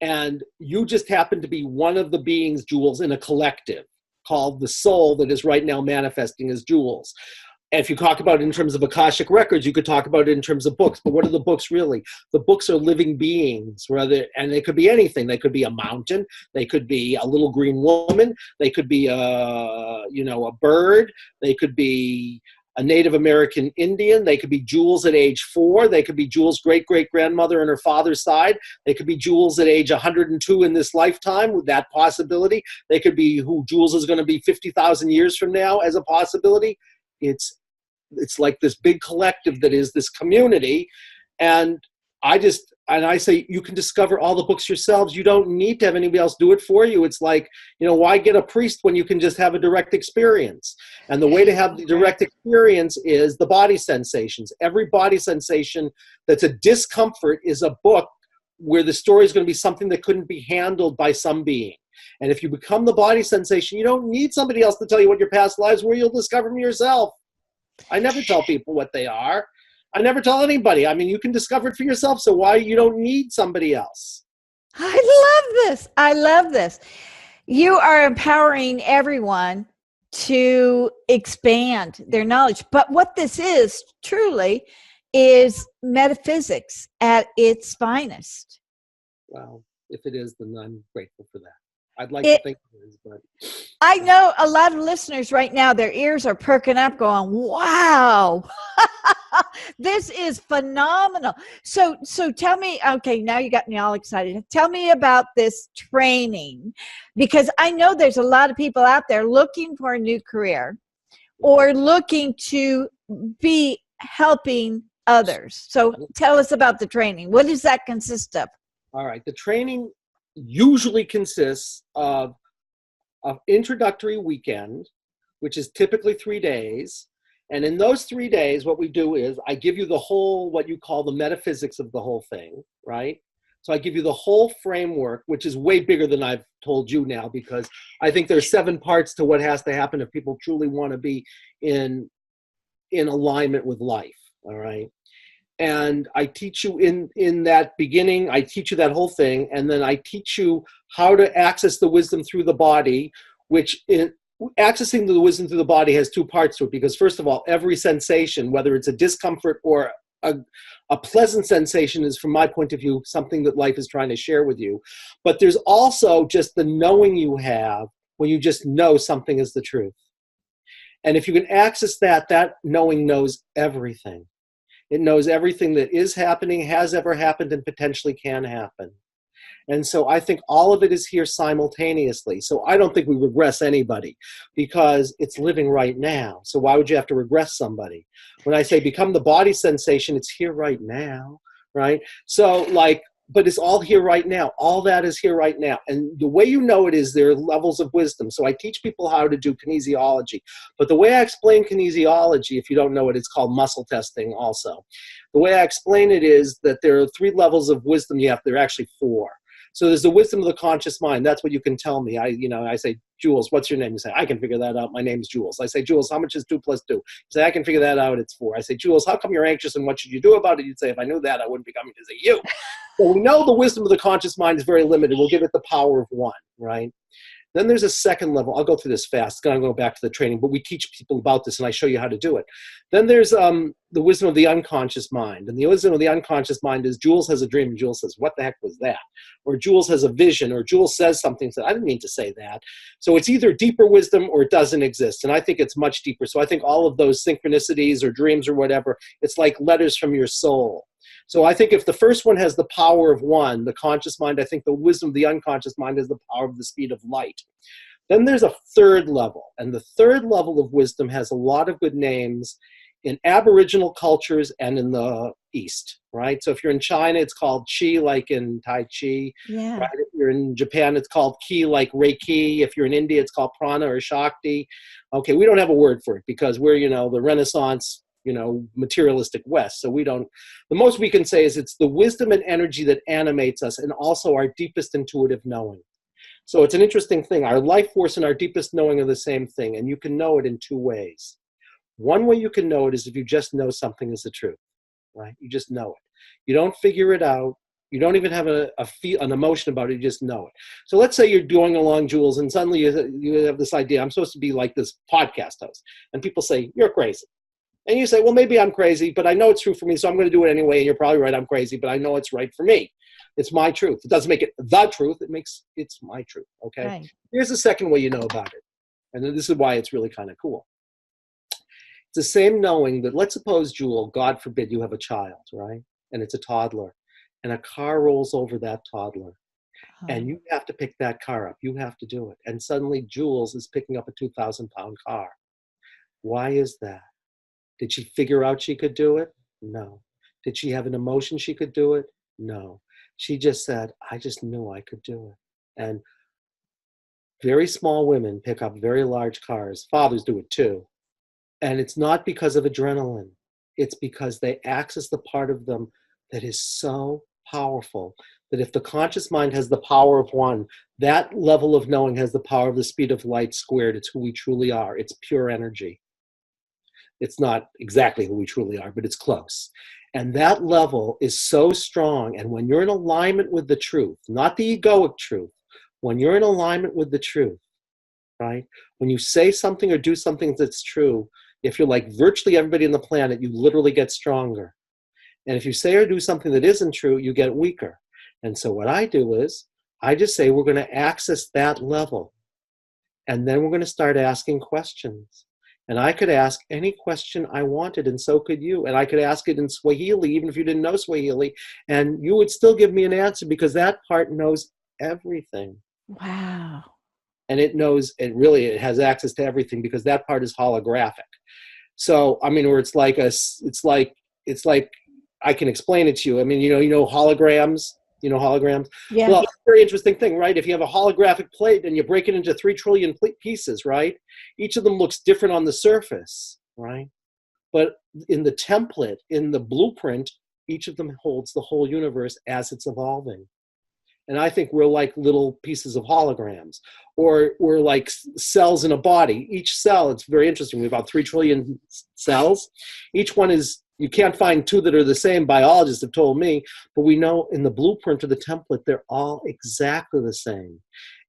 And you just happen to be one of the beings, Jules, in a collective called the soul that is right now manifesting as Jules. And if you talk about it in terms of Akashic records, you could talk about it in terms of books. But what are the books really? The books are living beings, and they could be anything. They could be a mountain. They could be a little green woman. They could be a bird. They could be a Native American Indian. They could be Jules at age 4. They could be Jules' great-great-grandmother on her father's side. They could be Jules at age 102 in this lifetime, with that possibility. They could be who Jules is going to be 50,000 years from now as a possibility. It's like this big collective that is this community. And I say, you can discover all the books yourselves. You don't need to have anybody else do it for you. It's like, why get a priest when you can just have a direct experience? And the way to have the direct experience is the body sensations. Every body sensation that's a discomfort is a book where the story is going to be something that couldn't be handled by some being. And if you become the body sensation, you don't need somebody else to tell you what your past lives were. You'll discover them yourself. I never tell people what they are. I never tell anybody. I mean, you can discover it for yourself. So why you don't need somebody else? I love this. I love this. You are empowering everyone to expand their knowledge. But what this is truly is metaphysics at its finest. Well, if it is, then I'm grateful for that. I'd like to think it is, but I know a lot of listeners right now, their ears are perking up going, wow, this is phenomenal. So tell me, okay, now you got me all excited. Tell me about this training, because I know there's a lot of people out there looking for a new career or looking to be helping others. So tell us about the training. What does that consist of? All right. The training usually consists of an introductory weekend, which is typically 3 days. And in those 3 days, what we do is I give you the whole, what you call the metaphysics of the whole thing, right? So I give you the whole framework, which is way bigger than I've told you now, because I think there's 7 parts to what has to happen if people truly want to be in alignment with life, all right? And I teach you in that beginning, I teach you that whole thing, and then I teach you how to access the wisdom through the body, accessing the wisdom through the body has 2 parts to it, because first of all, every sensation, whether it's a discomfort or a pleasant sensation is, from my point of view, something that life is trying to share with you. But there's also just the knowing you have when you just know something is the truth. And if you can access that, that knowing knows everything. It knows everything that is happening, has ever happened, and potentially can happen. And so I think all of it is here simultaneously. So I don't think we regress anybody, because it's living right now. So why would you have to regress somebody? When I say become the body sensation, it's here right now, right? So like, but it's all here right now. All that is here right now. And the way you know it is there are levels of wisdom. So I teach people how to do kinesiology. But the way I explain kinesiology, if you don't know it, it's called muscle testing also. The way I explain it is that there are 3 levels of wisdom you have. There are actually 4. So there's the wisdom of the conscious mind. That's what you can tell me. I say, Jules, what's your name? You say, I can figure that out. My name's Jules. I say, Jules, how much is 2 + 2? You say, I can figure that out. It's 4. I say, Jules, how come you're anxious and what should you do about it? You'd say, if I knew that, I wouldn't be coming to see you. So we know the wisdom of the conscious mind is very limited. We'll give it the power of 1, right? Then there's a second level. I'll go through this fast. I'm going to go back to the training, but we teach people about this and I show you how to do it. Then there's the wisdom of the unconscious mind. And the wisdom of the unconscious mind is Jules has a dream and Jules says, what the heck was that? Or Jules has a vision, or Jules says something, said, I didn't mean to say that. So it's either deeper wisdom or it doesn't exist. And I think it's much deeper. So I think all of those synchronicities or dreams or whatever, it's like letters from your soul. So I think if the first one has the power of 1, the conscious mind, I think the wisdom of the unconscious mind has the power of the speed of light. Then there's a 3rd level, and the 3rd level of wisdom has a lot of good names in Aboriginal cultures and in the East, right? So if you're in China, it's called Qi, like in Tai Chi. Yeah. Right? If you're in Japan, it's called Ki, like Reiki. If you're in India, it's called Prana or Shakti. Okay, we don't have a word for it because we're, the Renaissance, materialistic West. So the most we can say is it's the wisdom and energy that animates us and also our deepest intuitive knowing. So it's an interesting thing. Our life force and our deepest knowing are the same thing, and you can know it in 2 ways. One way you can know it is if you just know something is the truth, right? You just know it. You don't figure it out. You don't even have an emotion about it. You just know it. So let's say you're going along, Jules, and suddenly you have this idea, I'm supposed to be like this podcast host. And people say, you're crazy. And you say, well, maybe I'm crazy, but I know it's true for me, so I'm going to do it anyway. And you're probably right, I'm crazy, but I know it's right for me. It's my truth. It doesn't make it the truth. It's my truth, okay? Right. Here's the second way you know about it. And then this is why it's really kind of cool. It's the same knowing that, let's suppose, Jewel, God forbid, you have a child, right? And it's a toddler. And a car rolls over that toddler. And you have to pick that car up. You have to do it. And suddenly Jules is picking up a 2,000-pound car. Why is that? Did she figure out she could do it? No. Did she have an emotion she could do it? No. She just said, I just knew I could do it. And very small women pick up very large cars. Fathers do it too. And it's not because of adrenaline. It's because they access the part of them that is so powerful that if the conscious mind has the power of 1, that level of knowing has the power of the speed of light squared. It's who we truly are. It's pure energy. It's not exactly who we truly are, but it's close. And that level is so strong. And when you're in alignment with the truth, not the egoic truth, when you're in alignment with the truth, right? When you say something or do something that's true, if you're like virtually everybody on the planet, you literally get stronger. And if you say or do something that isn't true, you get weaker. And so what I do is I just say we're going to access that level. And then we're going to start asking questions. And I could ask any question I wanted, and so could you. And I could ask it in Swahili, even if you didn't know Swahili, and you would still give me an answer because that part knows everything. Wow. And it knows, it has access to everything because that part is holographic. So, I mean, where it's like I can explain it to you. I mean, you know holograms. You know holograms? Yeah. Well, it's a very interesting thing, right? If you have a holographic plate and you break it into 3 trillion pieces, right? Each of them looks different on the surface, right? But in the template, in the blueprint, each of them holds the whole universe as it's evolving. And I think we're like little pieces of holograms, or we're like cells in a body. Each cell, it's very interesting. We have about 3 trillion cells. Each one is, you can't find 2 that are the same, biologists have told me, but we know in the blueprint or the template, they're all exactly the same.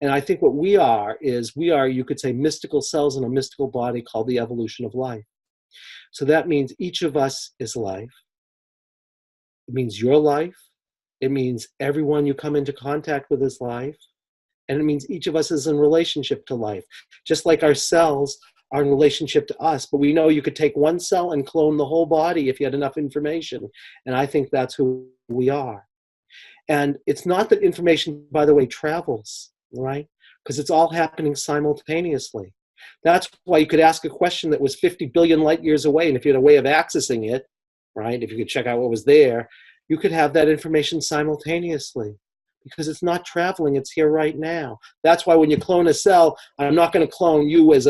And I think what we are, you could say, mystical cells in a mystical body called the evolution of life. So that means each of us is life. It means your life. It means everyone you come into contact with is life. And it means each of us is in relationship to life. Just like our cells are in relationship to us. But we know you could take one cell and clone the whole body if you had enough information. And I think that's who we are. And it's not that information, by the way, travels, right? Because it's all happening simultaneously. That's why you could ask a question that was 50 billion light years away, and if you had a way of accessing it, right, if you could check out what was there, you could have that information simultaneously, because it's not traveling, it's here right now. That's why when you clone a cell, I'm not going to clone you as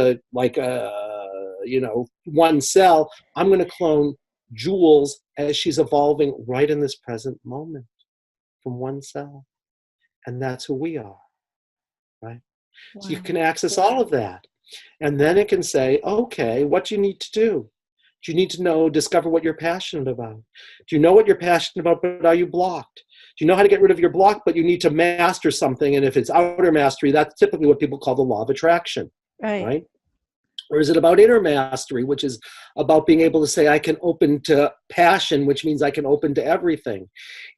one cell. I'm going to clone Jules as she's evolving right in this present moment from one cell. And that's who we are, right? Wow. So you can access all of that. And then it can say, okay, what do you need to do? Do you need to discover what you're passionate about? Do you know what you're passionate about, but are you blocked? Do you know how to get rid of your block, but you need to master something? And if it's outer mastery, that's typically what people call the law of attraction, right? Or is it about inner mastery, which is about being able to say, I can open to passion, which means I can open to everything?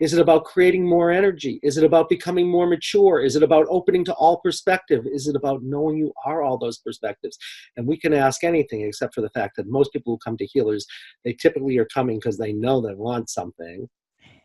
Is it about creating more energy? Is it about becoming more mature? Is it about opening to all perspective? Is it about knowing you are all those perspectives? And we can ask anything, except for the fact that most people who come to healers, they typically are coming because they know they want something.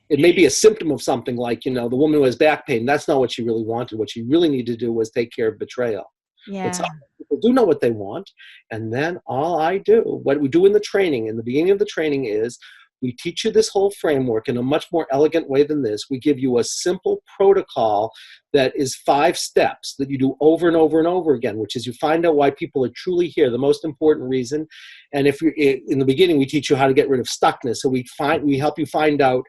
It may be a symptom of something like, the woman who has back pain. That's not what she really wanted. What she really needed to do was take care of betrayal. Yeah. But some people do know what they want. And then what we do in the training, in the beginning of the training, is we teach you this whole framework in a much more elegant way than this. We give you a simple protocol that is 5 steps that you do over and over and over again, which is you find out why people are truly here, the most important reason. And if you're in the beginning, we teach you how to get rid of stuckness. So we help you find out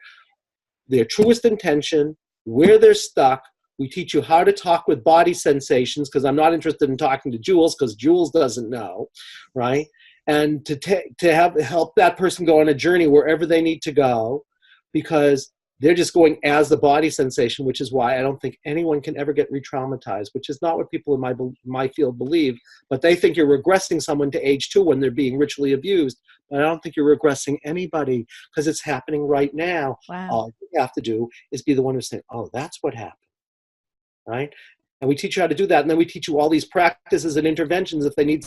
their truest intention, where they're stuck. We teach you how to talk with body sensations, because I'm not interested in talking to Jules, because Jules doesn't know, right? And to help that person go on a journey wherever they need to go, because they're just going as the body sensation, which is why I don't think anyone can ever get re-traumatized, which is not what people in my field believe. But they think you're regressing someone to age 2 when they're being ritually abused. But I don't think you're regressing anybody, because it's happening right now. Wow. All you have to do is be the one who's saying, oh, that's what happened. Right? And we teach you how to do that. And then we teach you all these practices and interventions if they need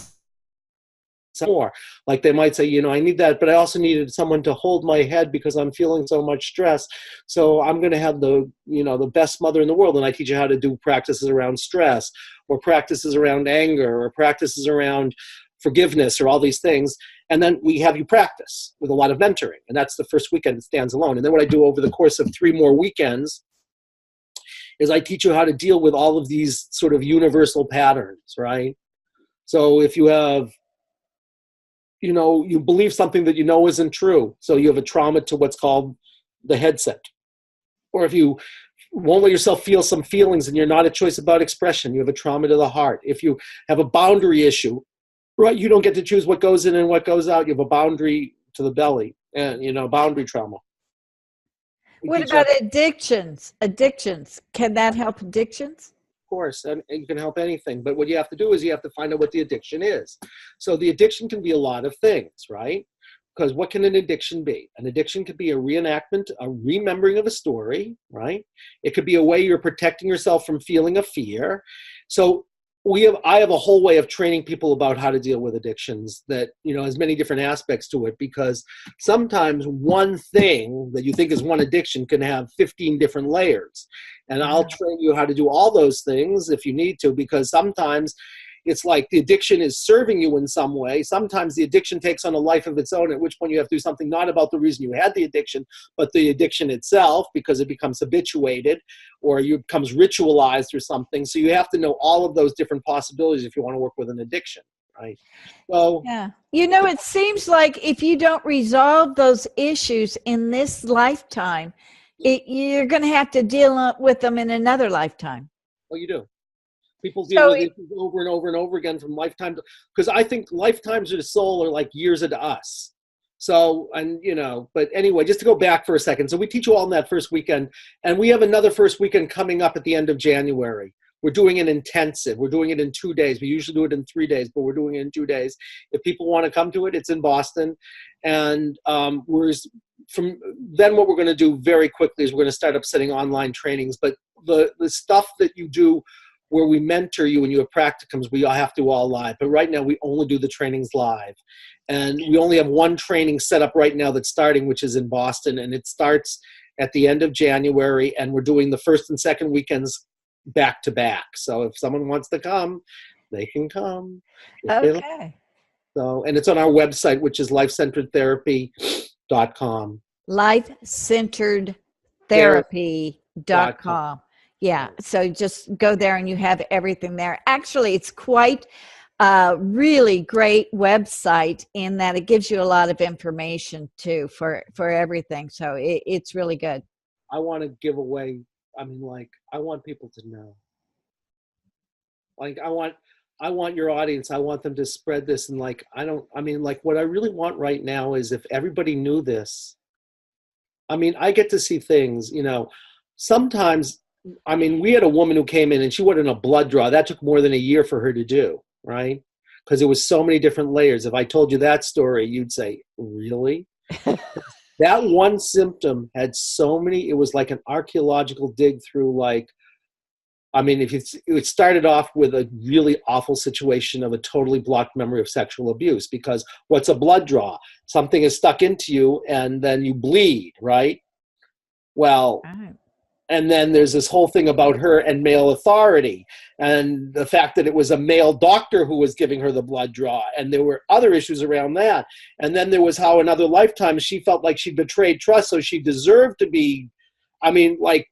some more. Like they might say, I need that, but I also needed someone to hold my head because I'm feeling so much stress. So I'm going to have the best mother in the world. And I teach you how to do practices around stress, or practices around anger, or practices around forgiveness, or all these things. And then we have you practice with a lot of mentoring. And that's the first weekend. It stands alone. And then what I do over the course of 3 more weekends is I teach you how to deal with all of these sort of universal patterns, right? So if you have, you believe something that isn't true, so you have a trauma to what's called the headset. Or if you won't let yourself feel some feelings and you're not a choice about expression, you have a trauma to the heart. If you have a boundary issue, right, you don't get to choose what goes in and what goes out, you have a boundary to the belly, and boundary trauma. What about addictions? Can that help addictions? Of course, and you can help anything. But what you have to do is you have to find out what the addiction is. So the addiction can be a lot of things, right? Because what can an addiction be? An addiction could be a reenactment, a remembering of a story, right? It could be a way you're protecting yourself from feeling a fear. So I have a whole way of training people about how to deal with addictions that, has many different aspects to it, because sometimes one thing that you think is one addiction can have 15 different layers. And I'll train you how to do all those things if you need to, because sometimes it's like the addiction is serving you in some way. Sometimes the addiction takes on a life of its own, at which point you have to do something not about the reason you had the addiction, but the addiction itself, because it becomes habituated or it becomes ritualized or something. So you have to know all of those different possibilities if you want to work with an addiction, right? So, yeah. It seems like if you don't resolve those issues in this lifetime, you're going to have to deal with them in another lifetime. Well, you do. People deal with it over and over and over again from lifetime because I think lifetimes of the soul are like years of us. So, but anyway, just to go back for a second. So we teach you all in that first weekend, and we have another first weekend coming up at the end of January. We're doing an intensive. We're doing it in 2 days. We usually do it in 3 days, but we're doing it in 2 days. If people want to come to it, it's in Boston. And from then what we're going to do very quickly is we're going to start up setting online trainings. But the stuff that you do where we mentor you and you have practicums, we all have to all live. But right now we only do the trainings live. And we only have one training set up right now that's starting, which is in Boston. And it starts at the end of January. And we're doing the first and second weekends back to back. So if someone wants to come, they can come. Okay. So, and it's on our website, which is lifecenteredtherapy.com. Lifecenteredtherapy.com. Yeah. So just go there and you have everything there. Actually, it's quite a really great website in that it gives you a lot of information too for everything. So it's really good. I want to give away, I mean, like, I want people to know. Like, I want your audience, I want them to spread this. And like, what I really want right now is if everybody knew this. I mean, I get to see things, sometimes, I mean, we had a woman who came in and she wanted a blood draw. That took more than a year for her to do, right? Because there was so many different layers. If I told you that story, you'd say, really? That one symptom had so many, it was like an archaeological dig through, like, I mean, it started off with a really awful situation of a totally blocked memory of sexual abuse, because what's a blood draw? Something is stuck into you and then you bleed, right? Well, and then there's this whole thing about her and male authority and the fact that it was a male doctor who was giving her the blood draw. And there were other issues around that. And then there was how in other lifetimes she felt like she betrayed trust, so she deserved to be, I mean, like,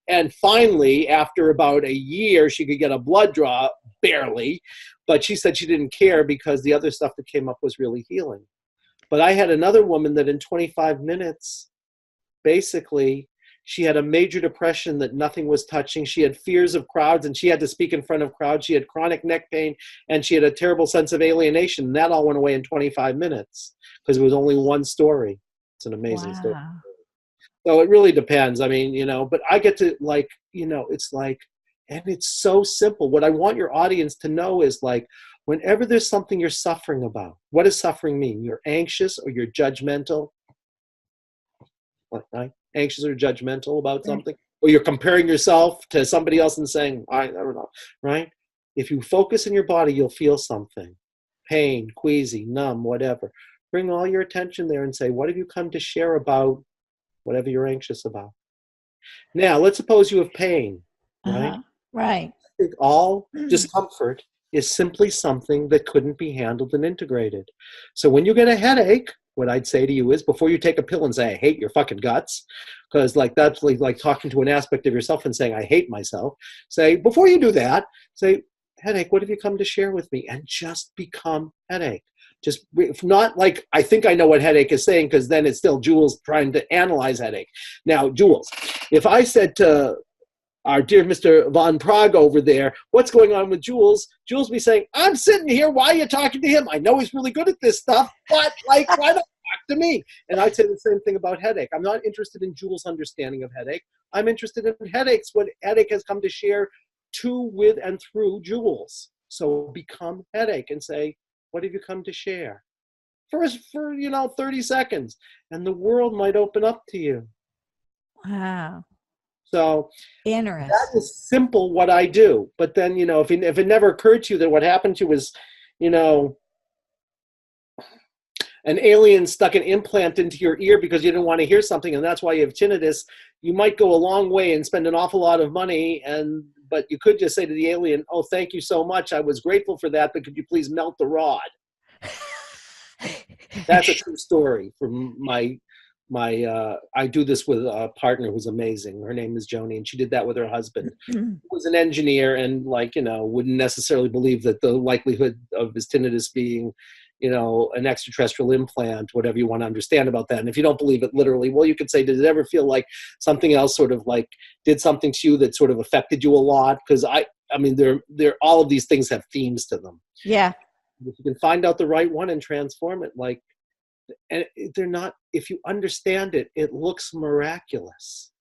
and finally, after about a year, she could get a blood draw, barely. But she said she didn't care because the other stuff that came up was really healing. But I had another woman that in 25 minutes, basically, she had a major depression that nothing was touching. She had fears of crowds, and she had to speak in front of crowds. She had chronic neck pain, and she had a terrible sense of alienation. And that all went away in 25 minutes because it was only one story. It's an amazing story. So it really depends. I mean, but I get to, like, it's like, and it's so simple. What I want your audience to know is, like, whenever there's something you're suffering about, what does suffering mean? You're anxious or you're judgmental, right? Anxious or judgmental about something, or you're comparing yourself to somebody else and saying, I don't know, right? If you focus in your body, you'll feel something, pain, queasy, numb, whatever. Bring all your attention there and say, what have you come to share about whatever you're anxious about? Now, let's suppose you have pain, right? Right. I think all discomfort is simply something that couldn't be handled and integrated. So when you get a headache, what I'd say to you is, before you take a pill and say, I hate your fucking guts, because like that's like talking to an aspect of yourself and saying, I hate myself. Say, before you do that, say, headache, what have you come to share with me? And just become headache. Just, if not like, I think I know what headache is saying, because then it's still Jules trying to analyze headache. Now, Jules, if I said to our dear Mr. Von Prague over there, what's going on with Jules? Jules be saying, I'm sitting here. Why are you talking to him? I know he's really good at this stuff, but like, why don't you talk to me? And I'd say the same thing about headache. I'm not interested in Jules' understanding of headache. I'm interested in headaches, what headache has come to share to, with, and through Jules. So become headache and say, what have you come to share? For 30 seconds. And the world might open up to you. Wow. So interesting. That is simple what I do. But then, if it never occurred to you that what happened to you was, an alien stuck an implant into your ear because you didn't want to hear something, and that's why you have tinnitus, you might go a long way and spend an awful lot of money, but you could just say to the alien, oh, thank you so much. I was grateful for that, but could you please melt the rod? That's a true story from my I do this with a partner who's amazing. Her name is Joni, and she did that with her husband, who was an engineer, and wouldn't necessarily believe that the likelihood of his tinnitus being, an extraterrestrial implant, whatever you want to understand about that. And if you don't believe it literally, well, you could say, did it ever feel like something else sort of like did something to you that sort of affected you a lot? Because I mean, they're all of these things have themes to them. Yeah. If you can find out the right one and transform it, and they're not, if you understand it, it looks miraculous,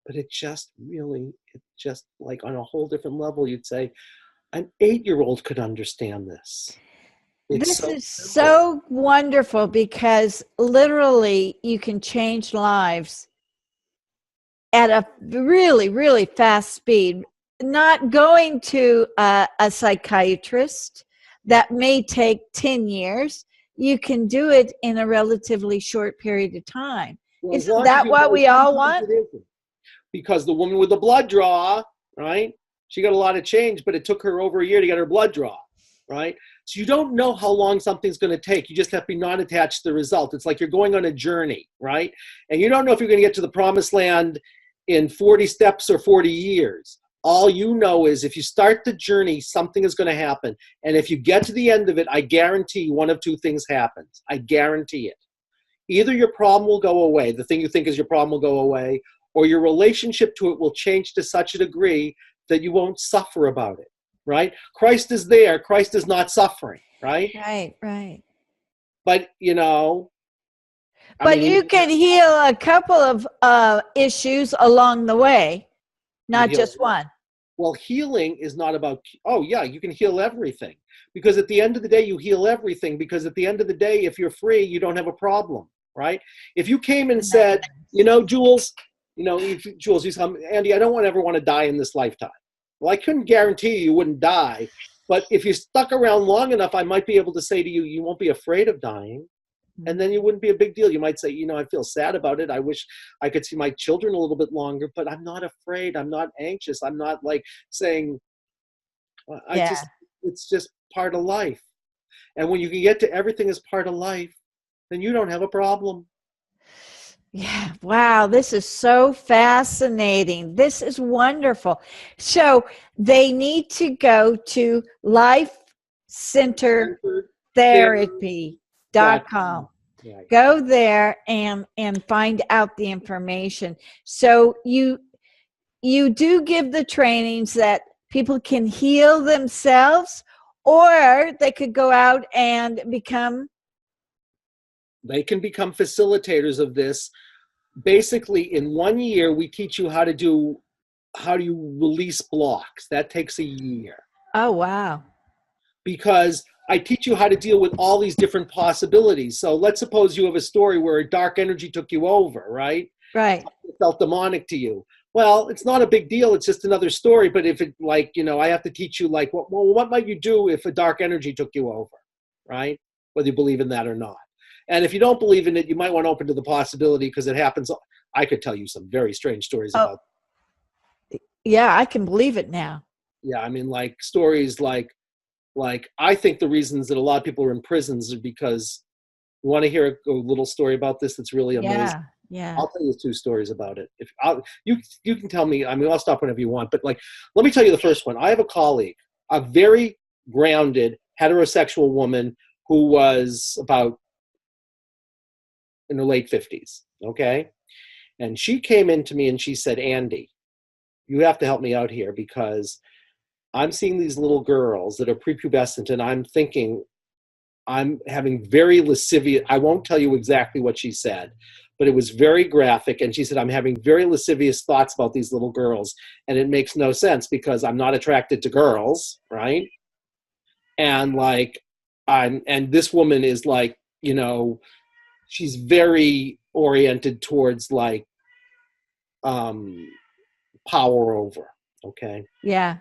but it just like on a whole different level, you'd say an 8-year-old could understand this. It's This so is simple. so wonderful because literally you can change lives at a really, really fast speed. Not going to a psychiatrist that may take 10 years, you can do it in a relatively short period of time. Well, as Isn't long as that you what know, we all sometimes want? it isn't. Because the woman with the blood draw, right? She got a lot of change, but it took her over a year to get her blood draw, right? So you don't know how long something's going to take. You just have to be non-attached to the result. It's like you're going on a journey, right? And you don't know if you're going to get to the promised land in 40 steps or 40 years. All you know is if you start the journey, something is going to happen. And if you get to the end of it, I guarantee one of two things happens. I guarantee it. Either your problem will go away, the thing you think is your problem will go away, or your relationship to it will change to such a degree that you won't suffer about it, right? Christ is there. Christ is not suffering, right? Right, right. But, you know, I But mean, you can heal a couple of issues along the way, you not heal. just one. Well, healing is not about, oh, yeah, you can heal everything. Because at the end of the day, you heal everything. Because at the end of the day, if you're free, you don't have a problem, right? If you came and said, Jules, Jules, you come, Andy, I don't ever want to die in this lifetime. Well, I couldn't guarantee you wouldn't die. But if you stuck around long enough, I might be able to say to you, you won't be afraid of dying. And then it wouldn't be a big deal. You might say, I feel sad about it. I wish I could see my children a little bit longer, but I'm not afraid. I'm not anxious. I'm not like saying, Yeah. it's just part of life. And when you can get to everything as part of life, then you don't have a problem. Yeah. Wow. This is so fascinating. This is wonderful. So they need to go to lifecentertherapy.com. Right. Go there and find out the information. So you do give the trainings that people can heal themselves, or they could go out and become. They can become facilitators of this. Basically, in 1 year, we teach you how do you release blocks. That takes a year. Oh, wow. Because I teach you how to deal with all these different possibilities. So let's suppose you have a story where a dark energy took you over, right? Right. It felt demonic to you. Well, it's not a big deal. It's just another story. But if it, I have to teach you, what might you do if a dark energy took you over, right? Whether you believe in that or not. And if you don't believe in it, you might want to open to the possibility because it happens. I could tell you some very strange stories about. Yeah, I can believe it now. Yeah, I mean, stories like I think the reasons that a lot of people are in prisons are because you want to hear a little story about this that's really amazing. Yeah. I'll tell you 2 stories about it. If you can tell me, I mean, I'll stop whenever you want, but let me tell you the first one. I have a colleague, a very grounded heterosexual woman who was about in her late 50s, okay? And she came into me and she said, Andy, you have to help me out here because I'm seeing these little girls that are prepubescent and I'm thinking I'm having very lascivious, I won't tell you exactly what she said, but it was very graphic. And she said, I'm having very lascivious thoughts about these little girls. And it makes no sense because I'm not attracted to girls, right? And and this woman is she's very oriented towards power over, okay? Yeah.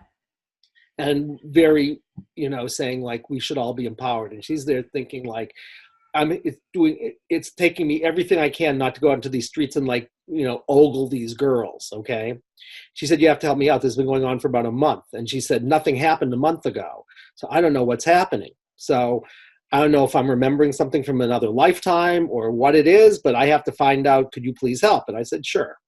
And very, saying we should all be empowered. And she's there thinking it's taking me everything I can not to go out into these streets and ogle these girls, okay? She said, you have to help me out. This has been going on for about a month. And she said, nothing happened a month ago. So I don't know what's happening. So I don't know if I'm remembering something from another lifetime or what it is, but I have to find out. Could you please help? And I said, sure.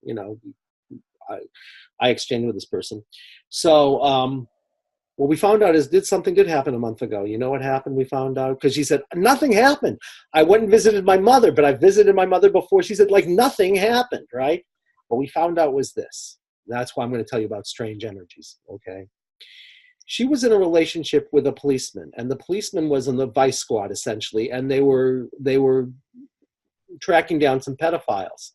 I exchanged with this person. So what we found out is something did happen a month ago. You know what happened? We found out because she said, nothing happened. I went and visited my mother, but I visited my mother before. She said, nothing happened, right? What we found out was this. That's why I'm going to tell you about strange energies, okay? She was in a relationship with a policeman, and the policeman was in the vice squad, essentially, and they were tracking down some pedophiles.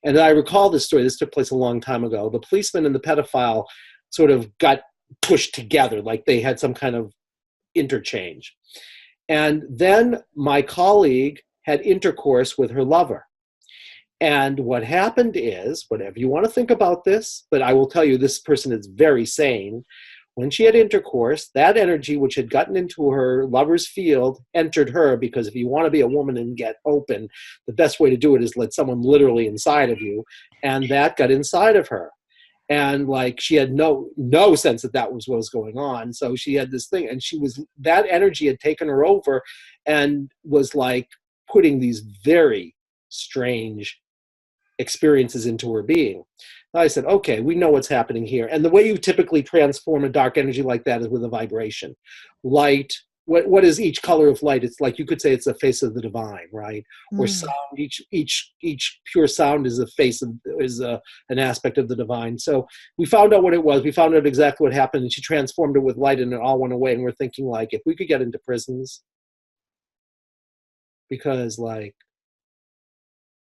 And I recall this story. This took place a long time ago. The policeman and the pedophile sort of got pushed together, like they had some kind of interchange. And then my colleague had intercourse with her lover. And what happened is, whatever you want to think about this, but I will tell you this person is very sane. When she had intercourse, that energy which had gotten into her lover's field entered her, because if you want to be a woman and get open, the best way to do it is let someone literally inside of you. And that got inside of her. And like she had no sense that that was what was going on. So she had this thing, and that energy had taken her over and was like putting these very strange experiences into her being. I said, okay, we know what's happening here. And the way you typically transform a dark energy like that is with a vibration. Light, what is each color of light? It's like, you could say it's the face of the divine, right? Or sound, each pure sound is an aspect of the divine. So we found out what it was. We found out exactly what happened, and she transformed it with light, and it all went away. And we're thinking, like, if we could get into prisons, because like,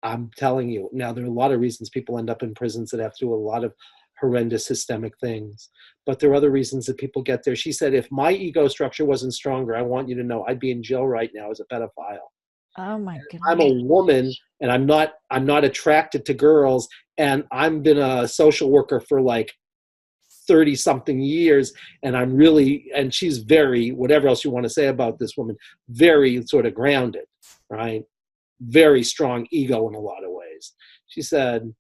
I'm telling you, now there are a lot of reasons people end up in prisons that have to do a lot of horrendous systemic things, but there are other reasons that people get there. She said, if my ego structure wasn't stronger, I want you to know I'd be in jail right now as a pedophile. Oh my goodness. I'm a woman, and I'm not attracted to girls, and I've been a social worker for like 30 something years, and she's very, whatever else you want to say about this woman, very sort of grounded, right? Very strong ego in a lot of ways. She said,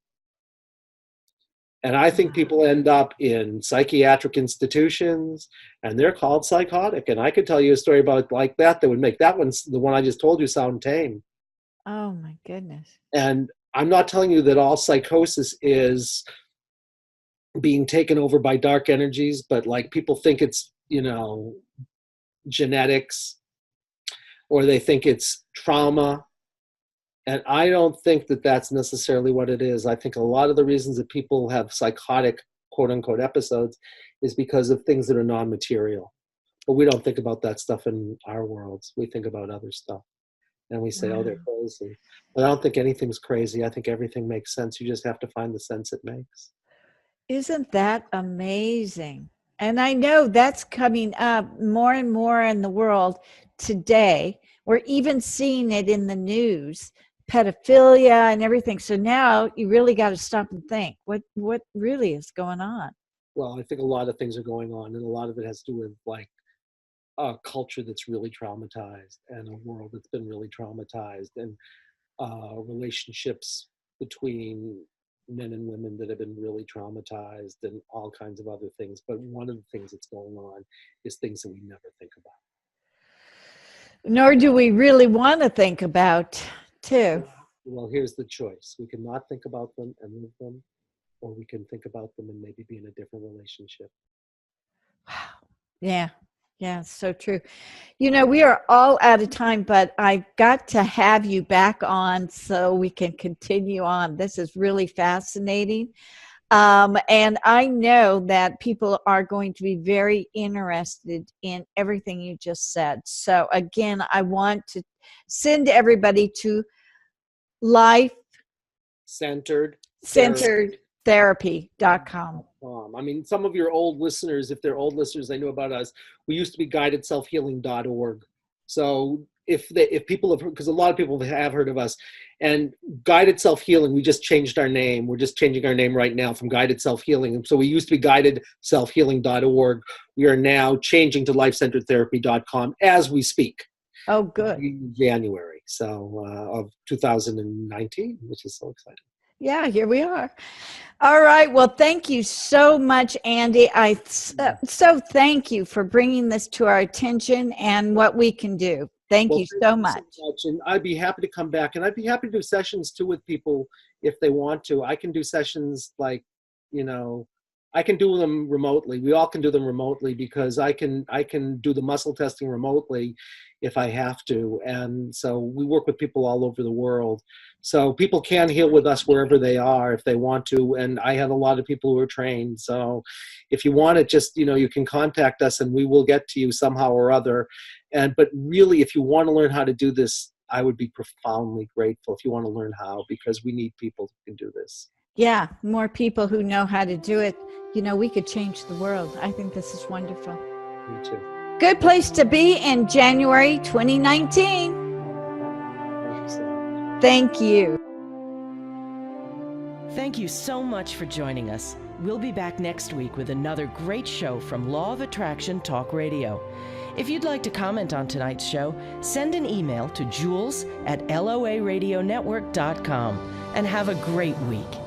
and I think people end up in psychiatric institutions, and they're called psychotic. And I could tell you a story about like that would make that one, the one I just told you, sound tame. Oh my goodness. And I'm not telling you that all psychosis is being taken over by dark energies, but like people think it's, genetics, or they think it's trauma. And I don't think that that's necessarily what it is. I think a lot of the reasons that people have psychotic, quote unquote, episodes is because of things that are non-material. But we don't think about that stuff in our worlds. We think about other stuff. And we say, oh, they're crazy. But I don't think anything's crazy. I think everything makes sense. You just have to find the sense it makes. Isn't that amazing? And I know that's coming up more and more in the world today. We're even seeing it in the news, pedophilia and everything. So now you really got to stop and think, what really is going on? Well, I think a lot of things are going on, and a lot of it has to do with like a culture that's really traumatized, and a world that's been really traumatized, and relationships between men and women that have been really traumatized, and all kinds of other things. But one of the things that's going on is things that we never think about. Nor do we really want to think about, too. Well, here's the choice. We can not think about them and live them, or we can think about them and maybe be in a different relationship. Wow. Yeah, so true. We are all out of time, but I've got to have you back on so we can continue on. This is really fascinating. And I know that people are going to be very interested in everything you just said. So again, I want to send everybody to life-centered-therapy.com. I mean, some of your old listeners, if they're old listeners, they know about us. We used to be guidedselfhealing.org. So if people have heard, because a lot of people have heard of us, and Guided Self Healing, we just changed our name. We're just changing our name right now from Guided Self Healing. So we used to be guidedselfhealing.org. We are now changing to lifecenteredtherapy.com as we speak. Oh, good. In January, of 2019, which is so exciting. Yeah, here we are. All right. Well, thank you so much, Andy. I so thank you for bringing this to our attention and what we can do. Thank you so much. And I'd be happy to come back, and I'd be happy to do sessions too with people if they want to. I can do sessions like, I can do them remotely. We all can do them remotely because I can do the muscle testing remotely if I have to. And so we work with people all over the world. So people can heal with us wherever they are if they want to. And I have a lot of people who are trained. So if you want it, just, you can contact us and we will get to you somehow or other. But really, if you want to learn how to do this, I would be profoundly grateful if you want to learn how, because we need people who can do this. Yeah, more people who know how to do it. We could change the world. I think this is wonderful. Me too. Good place to be in January 2019. Thank you. Thank you so much for joining us. We'll be back next week with another great show from Law of Attraction Talk Radio. If you'd like to comment on tonight's show, send an email to jules@loaradionetwork.com and have a great week.